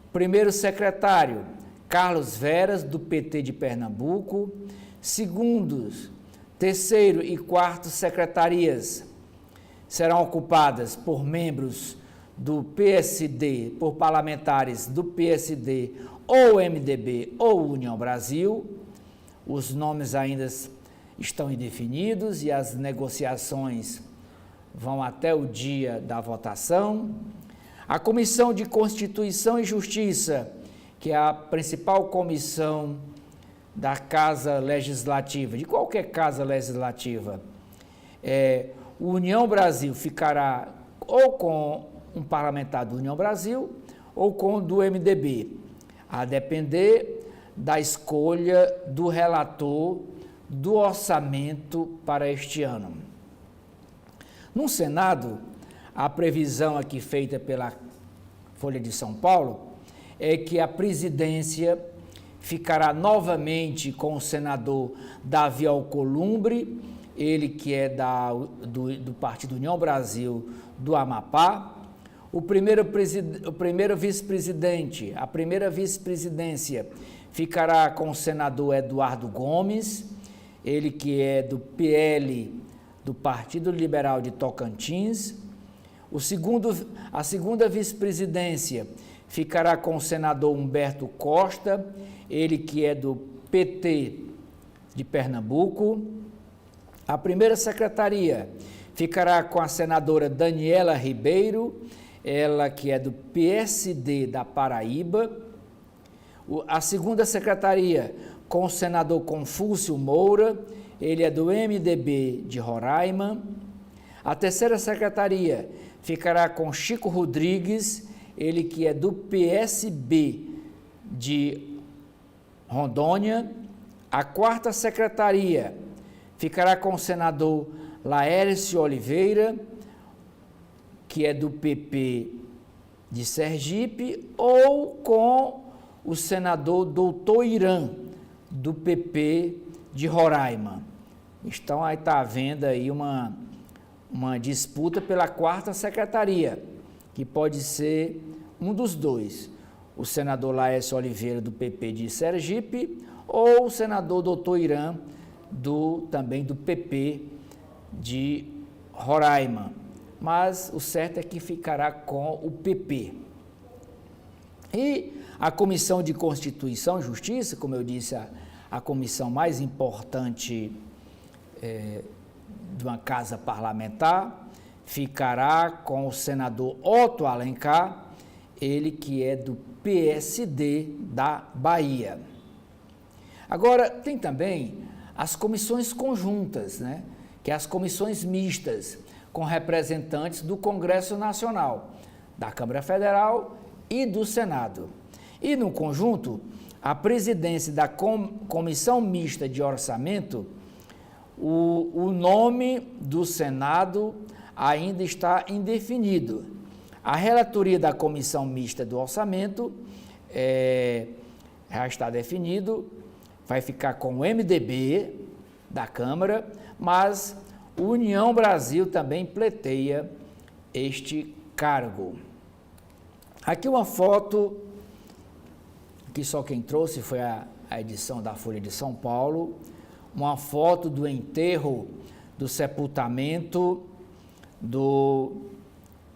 O primeiro secretário, Carlos Veras, do PT de Pernambuco. Segundos, terceiro e quarto secretarias serão ocupadas por membros do PSD, por parlamentares do PSD ou MDB ou União Brasil. Os nomes ainda estão indefinidos e as negociações vão até o dia da votação. A Comissão de Constituição e Justiça, que é a principal comissão da Casa Legislativa, de qualquer Casa Legislativa, União Brasil ficará ou com um parlamentar do União Brasil ou com do MDB, a depender da escolha do relator do orçamento para este ano. No Senado, a previsão aqui feita pela Folha de São Paulo é que a presidência ficará novamente com o senador Davi Alcolumbre, ele que é do Partido União Brasil do Amapá. O primeiro vice-presidente, a primeira vice-presidência ficará com o senador Eduardo Gomes, ele que é do PL do Partido Liberal de Tocantins. A segunda vice-presidência ficará com o senador Humberto Costa, ele que é do PT de Pernambuco. A primeira secretaria ficará com a senadora Daniela Ribeiro, ela que é do PSD da Paraíba. A segunda secretaria com o senador Confúcio Moura, ele é do MDB de Roraima. A terceira secretaria ficará com Chico Rodrigues, ele que é do PSB de Rondônia. A quarta secretaria ficará com o senador Laércio Oliveira, que é do PP de Sergipe, ou com o senador Doutor Irã, do PP de Roraima. Então, aí está havendo aí uma disputa pela quarta secretaria, que pode ser um dos dois, o senador Laércio Oliveira, do PP de Sergipe, ou o senador Doutor Irã, também do PP de Roraima. Mas o certo é que ficará com o PP. E a Comissão de Constituição e Justiça, como eu disse, a comissão mais importante de uma casa parlamentar, ficará com o senador Otto Alencar, ele que é do PSD da Bahia. Agora, tem também as comissões conjuntas, né? Que é as comissões mistas, com representantes do Congresso Nacional, da Câmara Federal e do Senado. E, no conjunto, a presidência da Comissão Mista de Orçamento, o nome do Senado ainda está indefinido. A relatoria da Comissão Mista do Orçamento já está definido, vai ficar com o MDB da Câmara, mas o União Brasil também pleiteia este cargo. Aqui uma foto, que só quem trouxe foi a edição da Folha de São Paulo, uma foto do enterro, do sepultamento do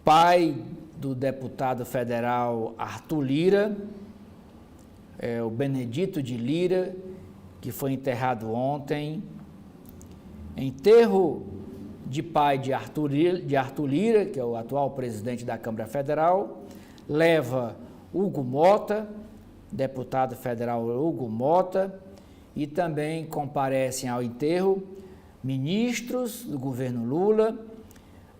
pai do deputado federal Arthur Lira, o Benedito de Lira, que foi enterrado ontem. Enterro de pai de Arthur Lira, que é o atual presidente da Câmara Federal, leva Hugo Mota, deputado federal Hugo Mota, e também comparecem ao enterro ministros do governo Lula,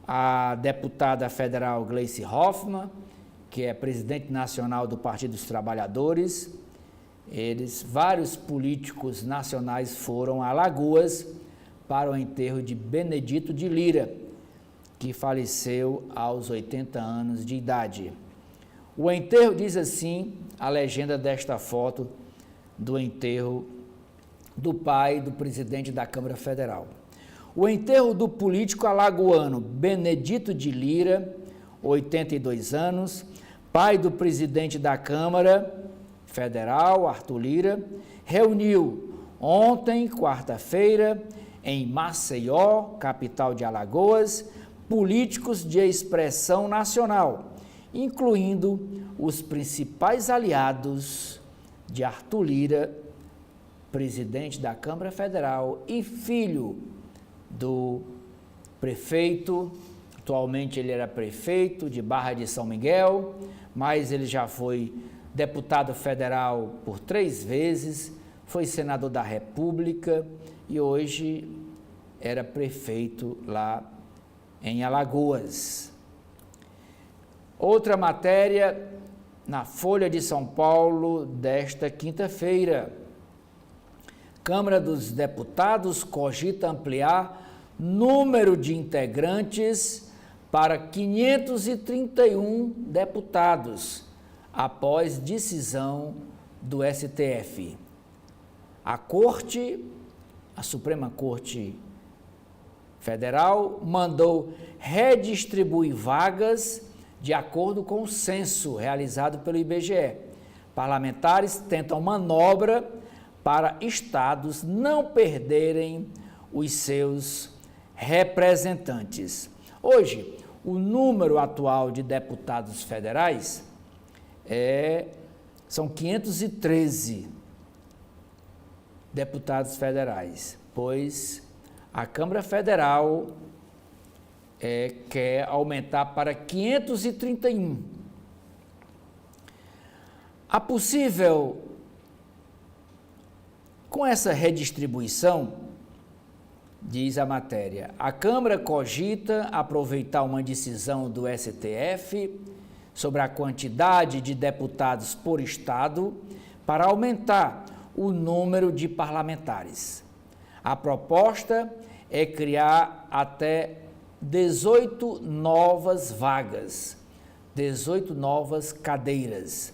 a deputada federal Gleice Hoffmann, que é presidente nacional do Partido dos Trabalhadores. Vários políticos nacionais foram a Alagoas para o enterro de Benedito de Lira, que faleceu aos 80 anos de idade. O enterro, diz assim a legenda desta foto do enterro do pai do presidente da Câmara Federal. O enterro do político alagoano Benedito de Lira, 82 anos, pai do presidente da Câmara Federal, Arthur Lira, reuniu ontem, quarta-feira, em Maceió, capital de Alagoas, políticos de expressão nacional, incluindo os principais aliados de Arthur Lira, presidente da Câmara Federal e filho do prefeito. Atualmente ele era prefeito de Barra de São Miguel, mas ele já foi deputado federal por 3 vezes, foi senador da República e hoje era prefeito lá em Alagoas. Outra matéria na Folha de São Paulo desta quinta-feira. Câmara dos Deputados cogita ampliar número de integrantes para 531 deputados, após decisão do STF. A Suprema Corte Federal mandou redistribuir vagas de acordo com o censo realizado pelo IBGE. Parlamentares tentam manobra para estados não perderem os seus representantes. Hoje, o número atual de deputados federais são 513 deputados federais, pois a Câmara Federal quer aumentar para 531. Com essa redistribuição, diz a matéria, a Câmara cogita aproveitar uma decisão do STF sobre a quantidade de deputados por estado para aumentar o número de parlamentares. A proposta é criar até 18 novas vagas, 18 novas cadeiras.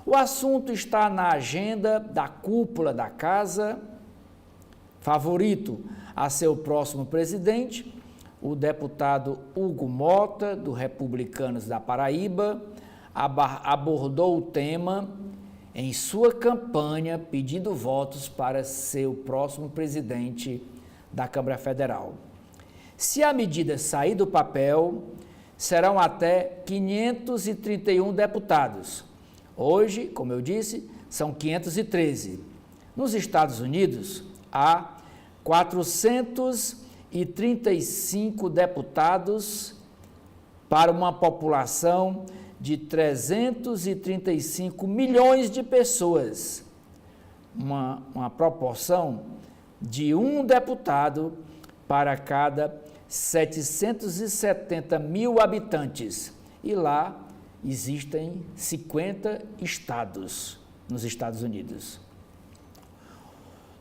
O assunto está na agenda da cúpula da casa. Favorito a ser o próximo presidente, o deputado Hugo Mota, do Republicanos da Paraíba, abordou o tema em sua campanha, pedindo votos para ser o próximo presidente da Câmara Federal. Se a medida sair do papel, serão até 531 deputados, Hoje, como eu disse, são 513. Nos Estados Unidos, há 435 deputados para uma população de 335 milhões de pessoas. Uma proporção de um deputado para cada 770 mil habitantes. E lá existem 50 estados nos Estados Unidos.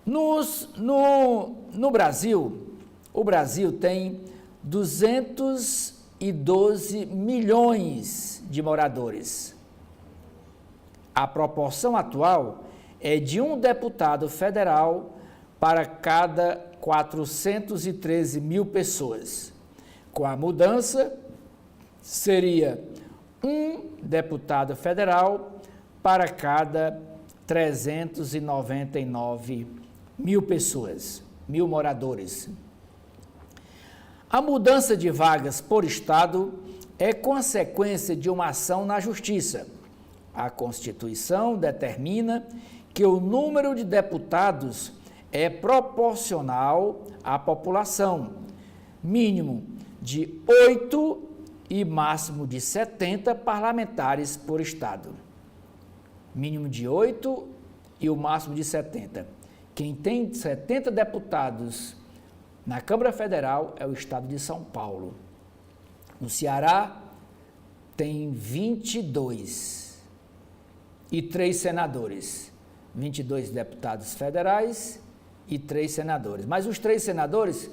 No Brasil, o Brasil tem 212 milhões de moradores. A proporção atual é de um deputado federal para cada 413 mil pessoas. Com a mudança, seria um deputado federal para cada 399 mil pessoas, mil moradores. A mudança de vagas por estado é consequência de uma ação na Justiça. A Constituição determina que o número de deputados é proporcional à população, mínimo de 8 e máximo de 70 parlamentares por estado. Mínimo de 8 e o máximo de 70. Quem tem 70 deputados na Câmara Federal é o estado de São Paulo. No Ceará tem 22 e 3 senadores. 22 deputados federais e 3 senadores. Mas os 3 senadores,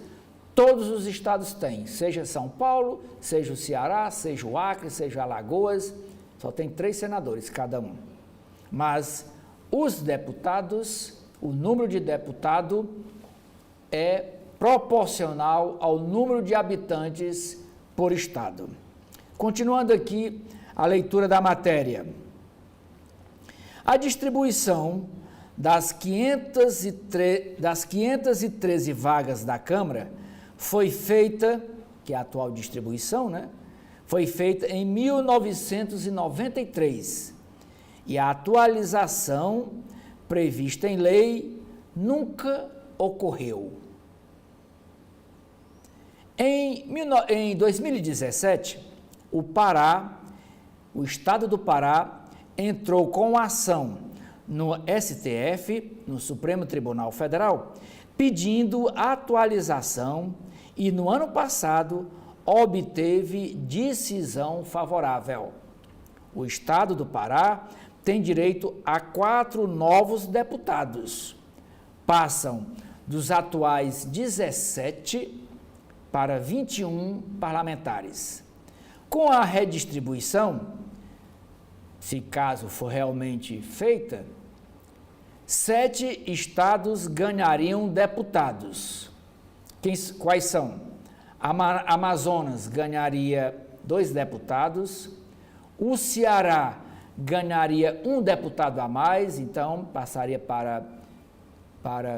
todos os estados têm, seja São Paulo, seja o Ceará, seja o Acre, seja Alagoas, só tem 3 senadores cada um. Mas os deputados, o número de deputado é proporcional ao número de habitantes por estado. Continuando aqui a leitura da matéria. A distribuição das 513 vagas da Câmara foi feita, que é a atual distribuição, né? Foi feita em 1993. E a atualização prevista em lei nunca ocorreu. Em 2017, o estado do Pará, entrou com ação no STF, no Supremo Tribunal Federal, pedindo atualização e, no ano passado, obteve decisão favorável. O estado do Pará tem direito a 4 novos deputados. Passam dos atuais 17 para 21 parlamentares. Com a redistribuição, se caso for realmente feita, 7 estados ganhariam deputados. Quais são? Amazonas ganharia 2 deputados, o Ceará ganharia 1 deputado a mais, então passaria para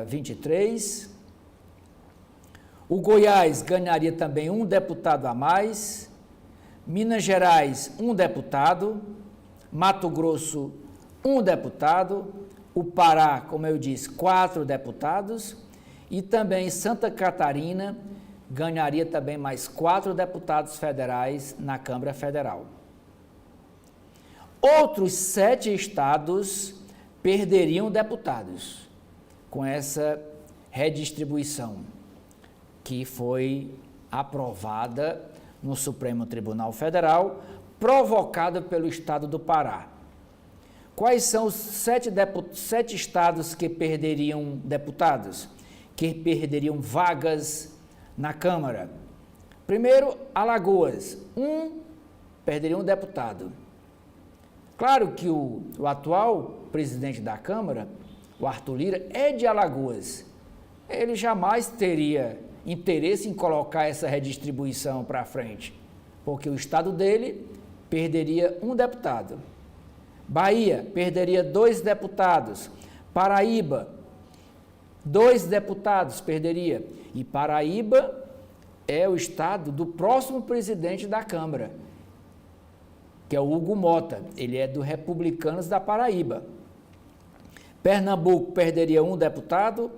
23. O Goiás ganharia também 1 deputado a mais, Minas Gerais 1 deputado, Mato Grosso 1 deputado, o Pará, como eu disse, 4 deputados e também Santa Catarina ganharia também mais 4 deputados federais na Câmara Federal. Outros 7 estados perderiam deputados com essa redistribuição que foi aprovada no Supremo Tribunal Federal, provocada pelo estado do Pará. Quais são os 7 estados que perderiam deputados, que perderiam vagas na Câmara? Primeiro, Alagoas, perderia 1 deputado. Claro que o atual presidente da Câmara, o Arthur Lira, é de Alagoas. Ele jamais teria interesse em colocar essa redistribuição para frente, porque o estado dele perderia 1 deputado. Bahia perderia 2 deputados. Paraíba, 2 deputados perderia. E Paraíba é o estado do próximo presidente da Câmara. que é o Hugo Mota, ele é do Republicanos da Paraíba. Pernambuco perderia 1 deputado,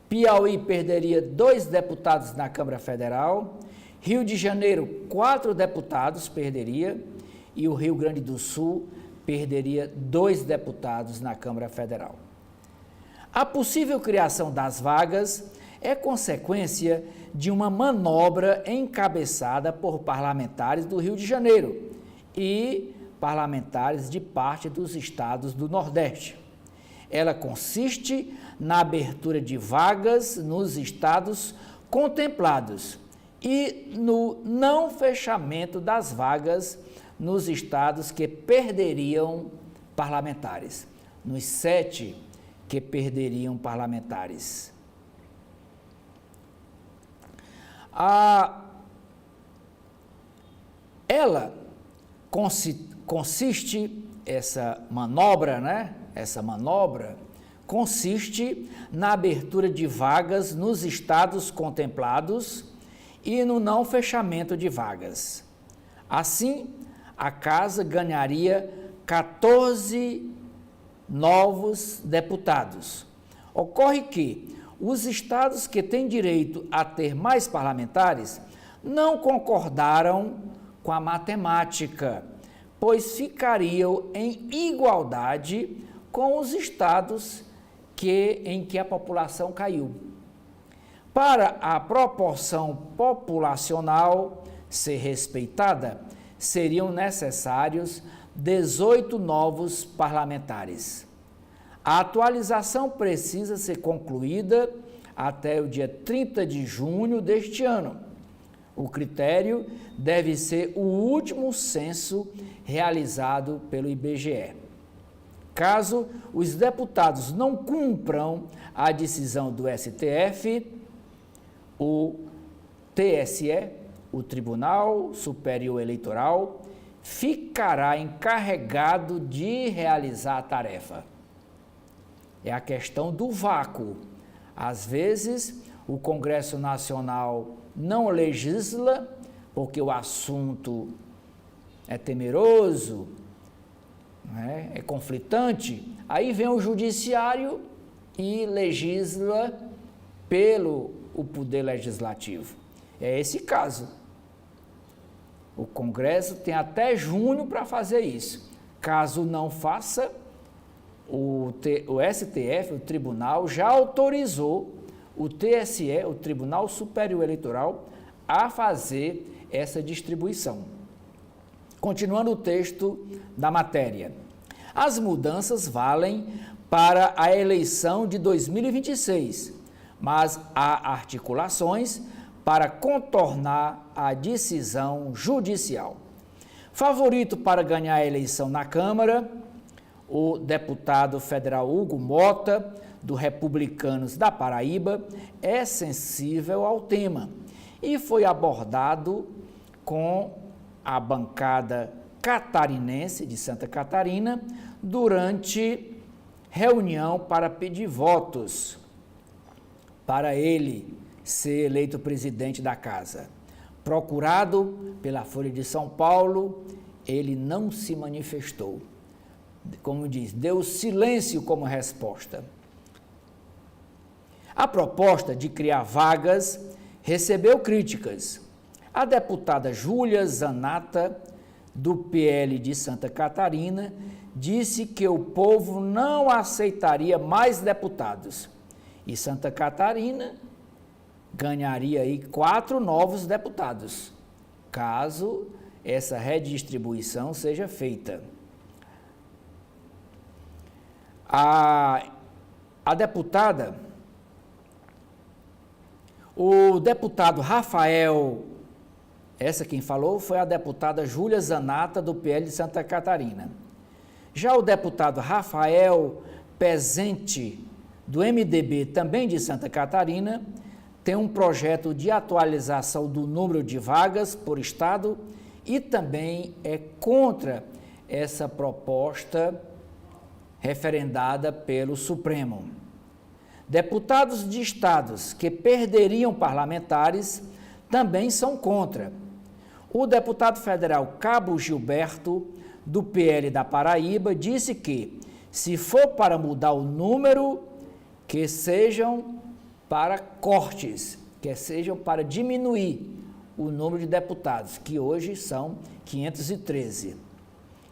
Piauí perderia 2 deputados na Câmara Federal, Rio de Janeiro 4 deputados perderia e o Rio Grande do Sul perderia 2 deputados na Câmara Federal. A possível criação das vagas é consequência de uma manobra encabeçada por parlamentares do Rio de Janeiro e parlamentares de parte dos estados do Nordeste. Ela consiste na abertura de vagas nos estados contemplados e no não fechamento das vagas nos estados que perderiam parlamentares, nos 7 que perderiam parlamentares. Ela consiste, essa manobra, essa manobra consiste na abertura de vagas nos estados contemplados e no não fechamento de vagas. Assim, a Casa ganharia 14 novos deputados. Ocorre que os estados que têm direito a ter mais parlamentares não concordaram com a matemática, pois ficariam em igualdade com os estados em que a população caiu. Para a proporção populacional ser respeitada, seriam necessários 18 novos parlamentares. A atualização precisa ser concluída até o dia 30 de junho deste ano. O critério deve ser o último censo realizado pelo IBGE. Caso os deputados não cumpram a decisão do STF, o TSE, o Tribunal Superior Eleitoral, ficará encarregado de realizar a tarefa. É a questão do vácuo. Às vezes, o Congresso Nacional não legisla porque o assunto é temeroso, é conflitante. Aí vem o Judiciário e legisla pelo o Poder Legislativo. É esse caso. O Congresso tem até junho para fazer isso. Caso não faça, o STF, o Tribunal, já autorizou o TSE, o Tribunal Superior Eleitoral, a fazer essa distribuição. Continuando o texto da matéria. As mudanças valem para a eleição de 2026, mas há articulações para contornar a decisão judicial. Favorito para ganhar a eleição na Câmara, o deputado federal Hugo Mota, do Republicanos da Paraíba, é sensível ao tema e foi abordado com a bancada catarinense de Santa Catarina durante reunião para pedir votos para ele ser eleito presidente da casa. Procurado pela Folha de São Paulo, ele não se manifestou. Como diz, deu silêncio como resposta. A proposta de criar vagas recebeu críticas. A deputada Júlia Zanata, do PL de Santa Catarina, disse que o povo não aceitaria mais deputados. E Santa Catarina ganharia aí 4 novos deputados, caso essa redistribuição seja feita. A deputada, o deputado Rafael, essa quem falou foi a deputada Júlia Zanata, do PL de Santa Catarina. Já o deputado Rafael Pezente, do MDB, também de Santa Catarina, tem um projeto de atualização do número de vagas por estado e também é contra essa proposta referendada pelo Supremo. Deputados de estados que perderiam parlamentares também são contra. O deputado federal Cabo Gilberto, do PL da Paraíba, disse que, se for para mudar o número, que sejam para cortes, que sejam para diminuir o número de deputados, que hoje são 513.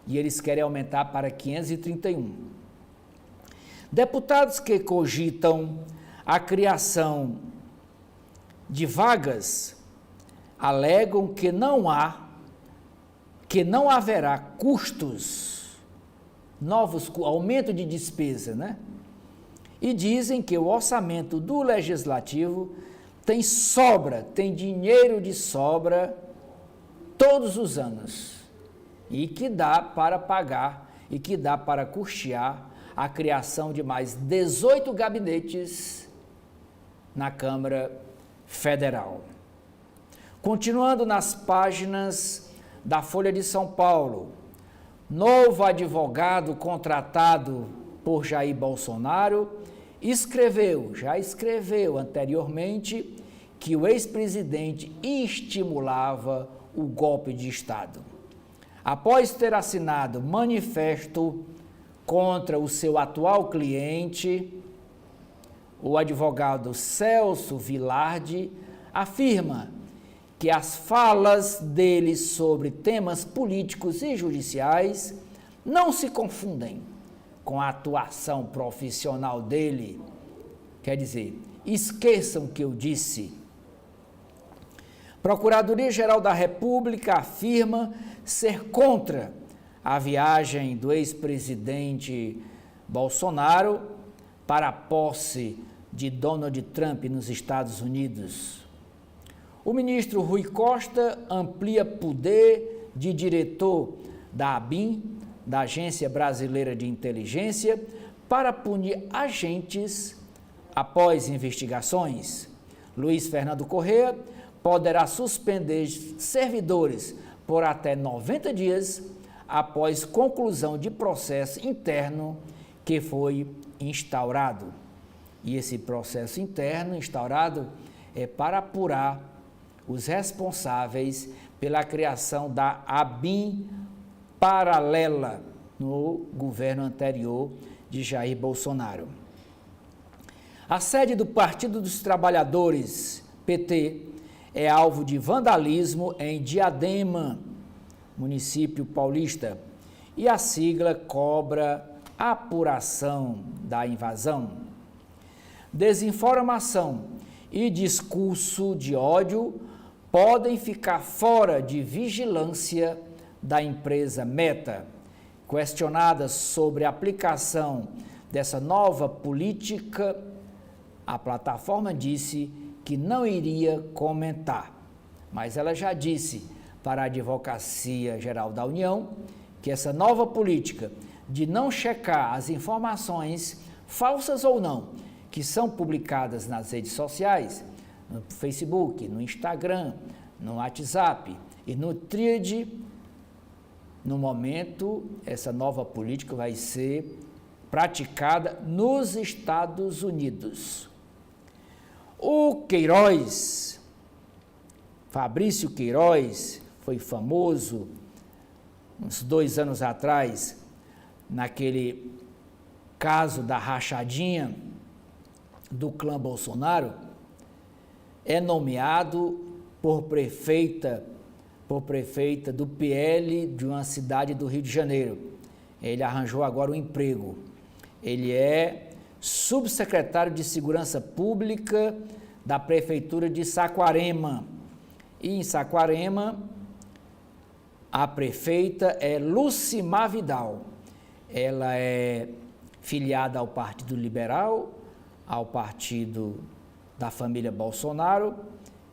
E eles querem aumentar para 531. Deputados que cogitam a criação de vagas alegam que não haverá custos, aumento de despesa, né? E dizem que o orçamento do Legislativo tem dinheiro de sobra todos os anos, e que dá para pagar e que dá para custear a criação de mais 18 gabinetes na Câmara Federal. Continuando nas páginas da Folha de São Paulo, novo advogado contratado por Jair Bolsonaro já escreveu anteriormente que o ex-presidente estimulava o golpe de Estado. Após ter assinado manifesto contra o seu atual cliente, o advogado Celso Vilardi afirma que as falas dele sobre temas políticos e judiciais não se confundem com a atuação profissional dele. Quer dizer, esqueçam o que eu disse. Procuradoria-Geral da República afirma ser contra a viagem do ex-presidente Bolsonaro para a posse de Donald Trump nos Estados Unidos. O ministro Rui Costa amplia poder de diretor da ABIN, da Agência Brasileira de Inteligência, para punir agentes após investigações. Luiz Fernando Correa poderá suspender servidores por até 90 dias após conclusão de processo interno que foi instaurado. E esse processo interno instaurado é para apurar os responsáveis pela criação da ABIN paralela no governo anterior de Jair Bolsonaro. A sede do Partido dos Trabalhadores, PT, é alvo de vandalismo em Diadema, município paulista, e a sigla cobra apuração da invasão. Desinformação e discurso de ódio podem ficar fora de vigilância da empresa Meta. Questionada sobre a aplicação dessa nova política, a plataforma disse que não iria comentar, mas ela já disse para a Advocacia Geral da União que essa nova política de não checar as informações, falsas ou não, que são publicadas nas redes sociais, no Facebook, no Instagram, no WhatsApp e no Thread, no momento, essa nova política vai ser praticada nos Estados Unidos. O Queiroz, Fabrício Queiroz, foi famoso uns 2 anos atrás, naquele caso da rachadinha do clã Bolsonaro, é nomeado por prefeita do PL de uma cidade do Rio de Janeiro. Ele arranjou agora um emprego. Ele é subsecretário de Segurança Pública da Prefeitura de Saquarema. E em Saquarema, a prefeita é Lucimar Vidal. Ela é filiada ao Partido Liberal, ao partido da família Bolsonaro,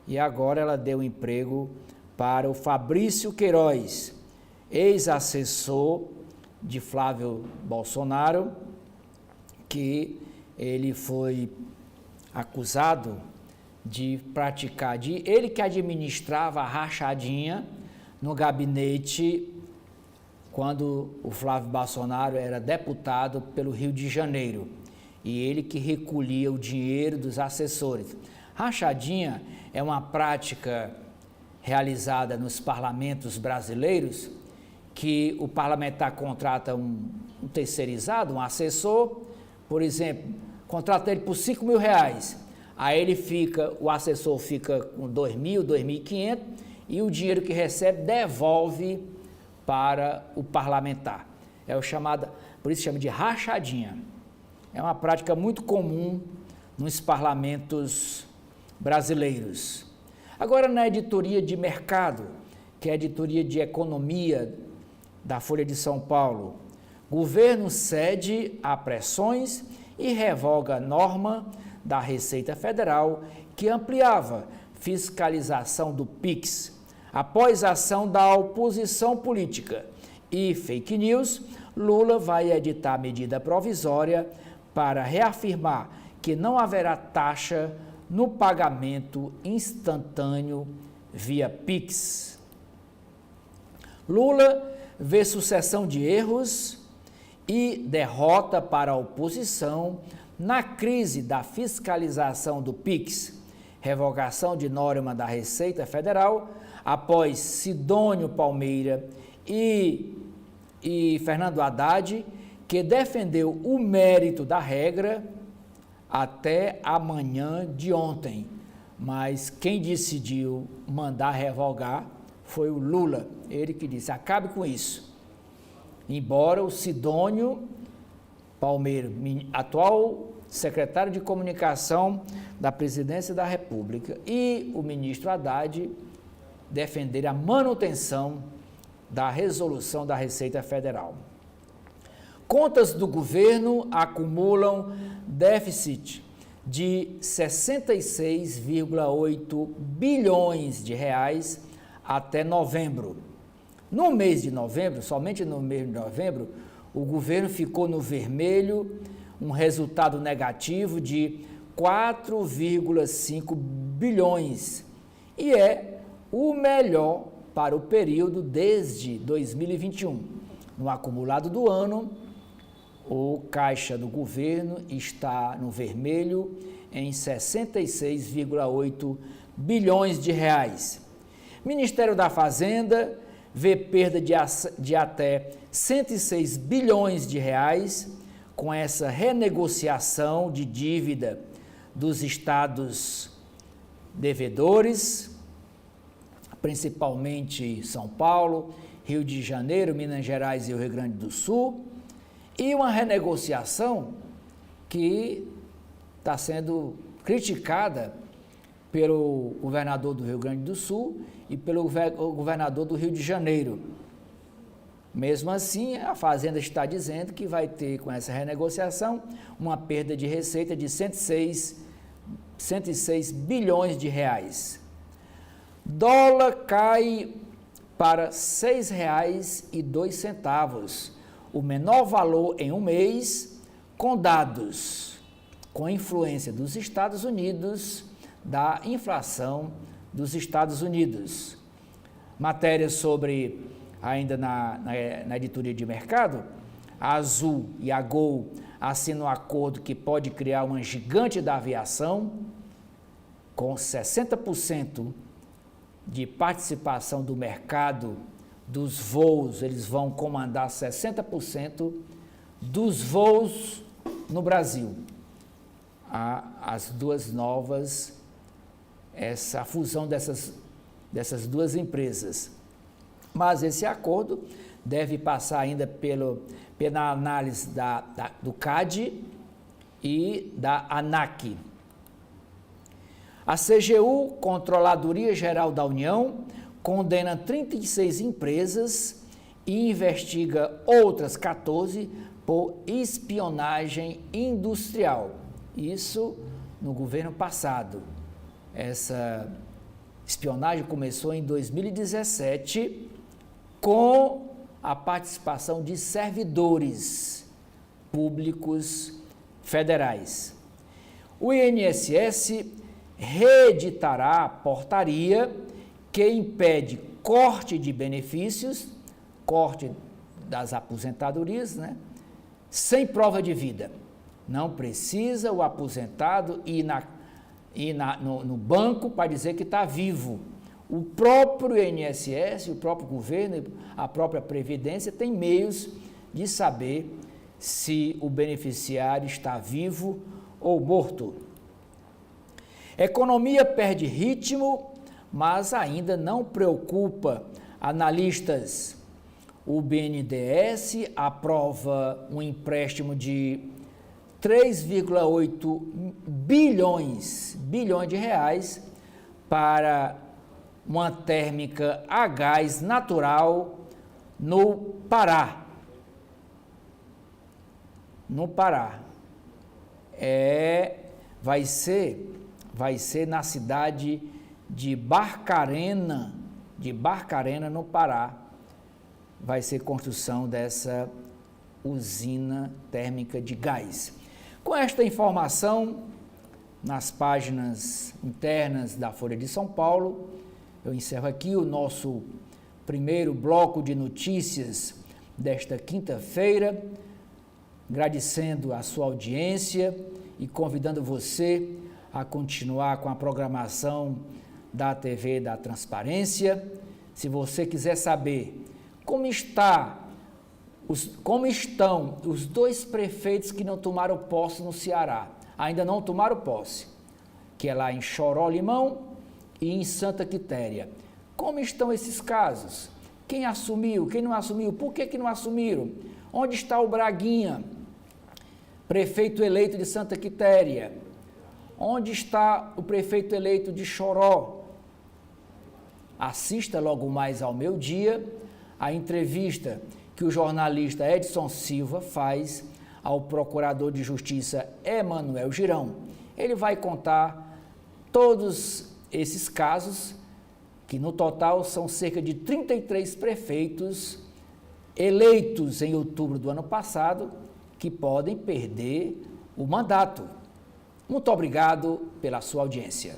e agora ela deu emprego para o Fabrício Queiroz, ex-assessor de Flávio Bolsonaro, que ele foi acusado de praticar, ele que administrava a rachadinha no gabinete quando o Flávio Bolsonaro era deputado pelo Rio de Janeiro, e ele que recolhia o dinheiro dos assessores. Rachadinha é uma prática realizada nos parlamentos brasileiros que o parlamentar contrata um terceirizado, um assessor, por exemplo, contrata ele por R$5.000, aí o assessor fica com R$2.000, R$2.500 e o dinheiro que recebe devolve para o parlamentar. É o chamado, por isso chama de rachadinha. É uma prática muito comum nos parlamentos brasileiros. Agora, na editoria de mercado, que é a editoria de economia da Folha de São Paulo, governo cede a pressões e revoga a norma da Receita Federal que ampliava fiscalização do PIX. Após a ação da oposição política e fake news, Lula vai editar medida provisória para reafirmar que não haverá taxa no pagamento instantâneo via PIX. Lula vê sucessão de erros e derrota para a oposição na crise da fiscalização do PIX, revogação de norma da Receita Federal, após Sidônio Palmeira e Fernando Haddad, que defendeu o mérito da regra até a manhã de ontem, mas quem decidiu mandar revogar foi o Lula, ele que disse, acabe com isso. Embora o Sidônio Palmeira, atual secretário de Comunicação da Presidência da República, e o ministro Haddad defenderem a manutenção da resolução da Receita Federal. Contas do governo acumulam déficit de 66,8 bilhões de reais até novembro. No mês de novembro, somente no mês de novembro, o governo ficou no vermelho, um resultado negativo de 4,5 bilhões, e é o melhor para o período desde 2021. No acumulado do ano, o caixa do governo está no vermelho em 66,8 bilhões de reais. Ministério da Fazenda vê perda de até 106 bilhões de reais com essa renegociação de dívida dos estados devedores, principalmente São Paulo, Rio de Janeiro, Minas Gerais e o Rio Grande do Sul, e uma renegociação que está sendo criticada pelo governador do Rio Grande do Sul e pelo governador do Rio de Janeiro. Mesmo assim, a Fazenda está dizendo que vai ter, com essa renegociação, uma perda de receita de 106 bilhões de reais. Dólar cai para R$ 6,02, o menor valor em um mês, com dados com influência dos Estados Unidos, da inflação dos Estados Unidos. Matéria sobre, ainda na editoria de mercado, a Azul e a Gol assinam um acordo que pode criar uma gigante da aviação, com 60% de participação do mercado dos voos, eles vão comandar 60% dos voos no Brasil. As duas novas, essa fusão dessas duas empresas. Mas esse acordo deve passar ainda pela análise do CAD e da ANAC. A CGU, Controladoria Geral da União, condena 36 empresas e investiga outras 14 por espionagem industrial. Isso no governo passado. Essa espionagem começou em 2017 com a participação de servidores públicos federais. O INSS reeditará a portaria que impede corte de benefícios, corte das aposentadorias, sem prova de vida. Não precisa o aposentado ir no banco para dizer que está vivo. o próprio INSS, o próprio governo, a própria Previdência tem meios de saber se o beneficiário está vivo ou morto. Economia perde ritmo, mas ainda não preocupa analistas. O BNDES aprova um empréstimo de 3,8 bilhões de reais para uma térmica a gás natural no Pará. No Pará. Vai ser na cidade de Barcarena, no Pará, vai ser construção dessa usina térmica de gás. Com esta informação, nas páginas internas da Folha de São Paulo, eu encerro aqui o nosso primeiro bloco de notícias desta quinta-feira, agradecendo a sua audiência e convidando você a continuar com a programação da TV da Transparência. Se você quiser saber como estão os dois prefeitos que não tomaram posse no Ceará, ainda não tomaram posse, que é lá em Choró Limão e em Santa Quitéria. Como estão esses casos? Quem assumiu? Quem não assumiu? Por que não assumiram? Onde está o Braguinha, prefeito eleito de Santa Quitéria? Onde está o prefeito eleito de Choró? Assista logo mais ao meio-dia a entrevista que o jornalista Edson Silva faz ao procurador de justiça Emanuel Girão. Ele vai contar todos esses casos, que no total são cerca de 33 prefeitos eleitos em outubro do ano passado, que podem perder o mandato. Muito obrigado pela sua audiência.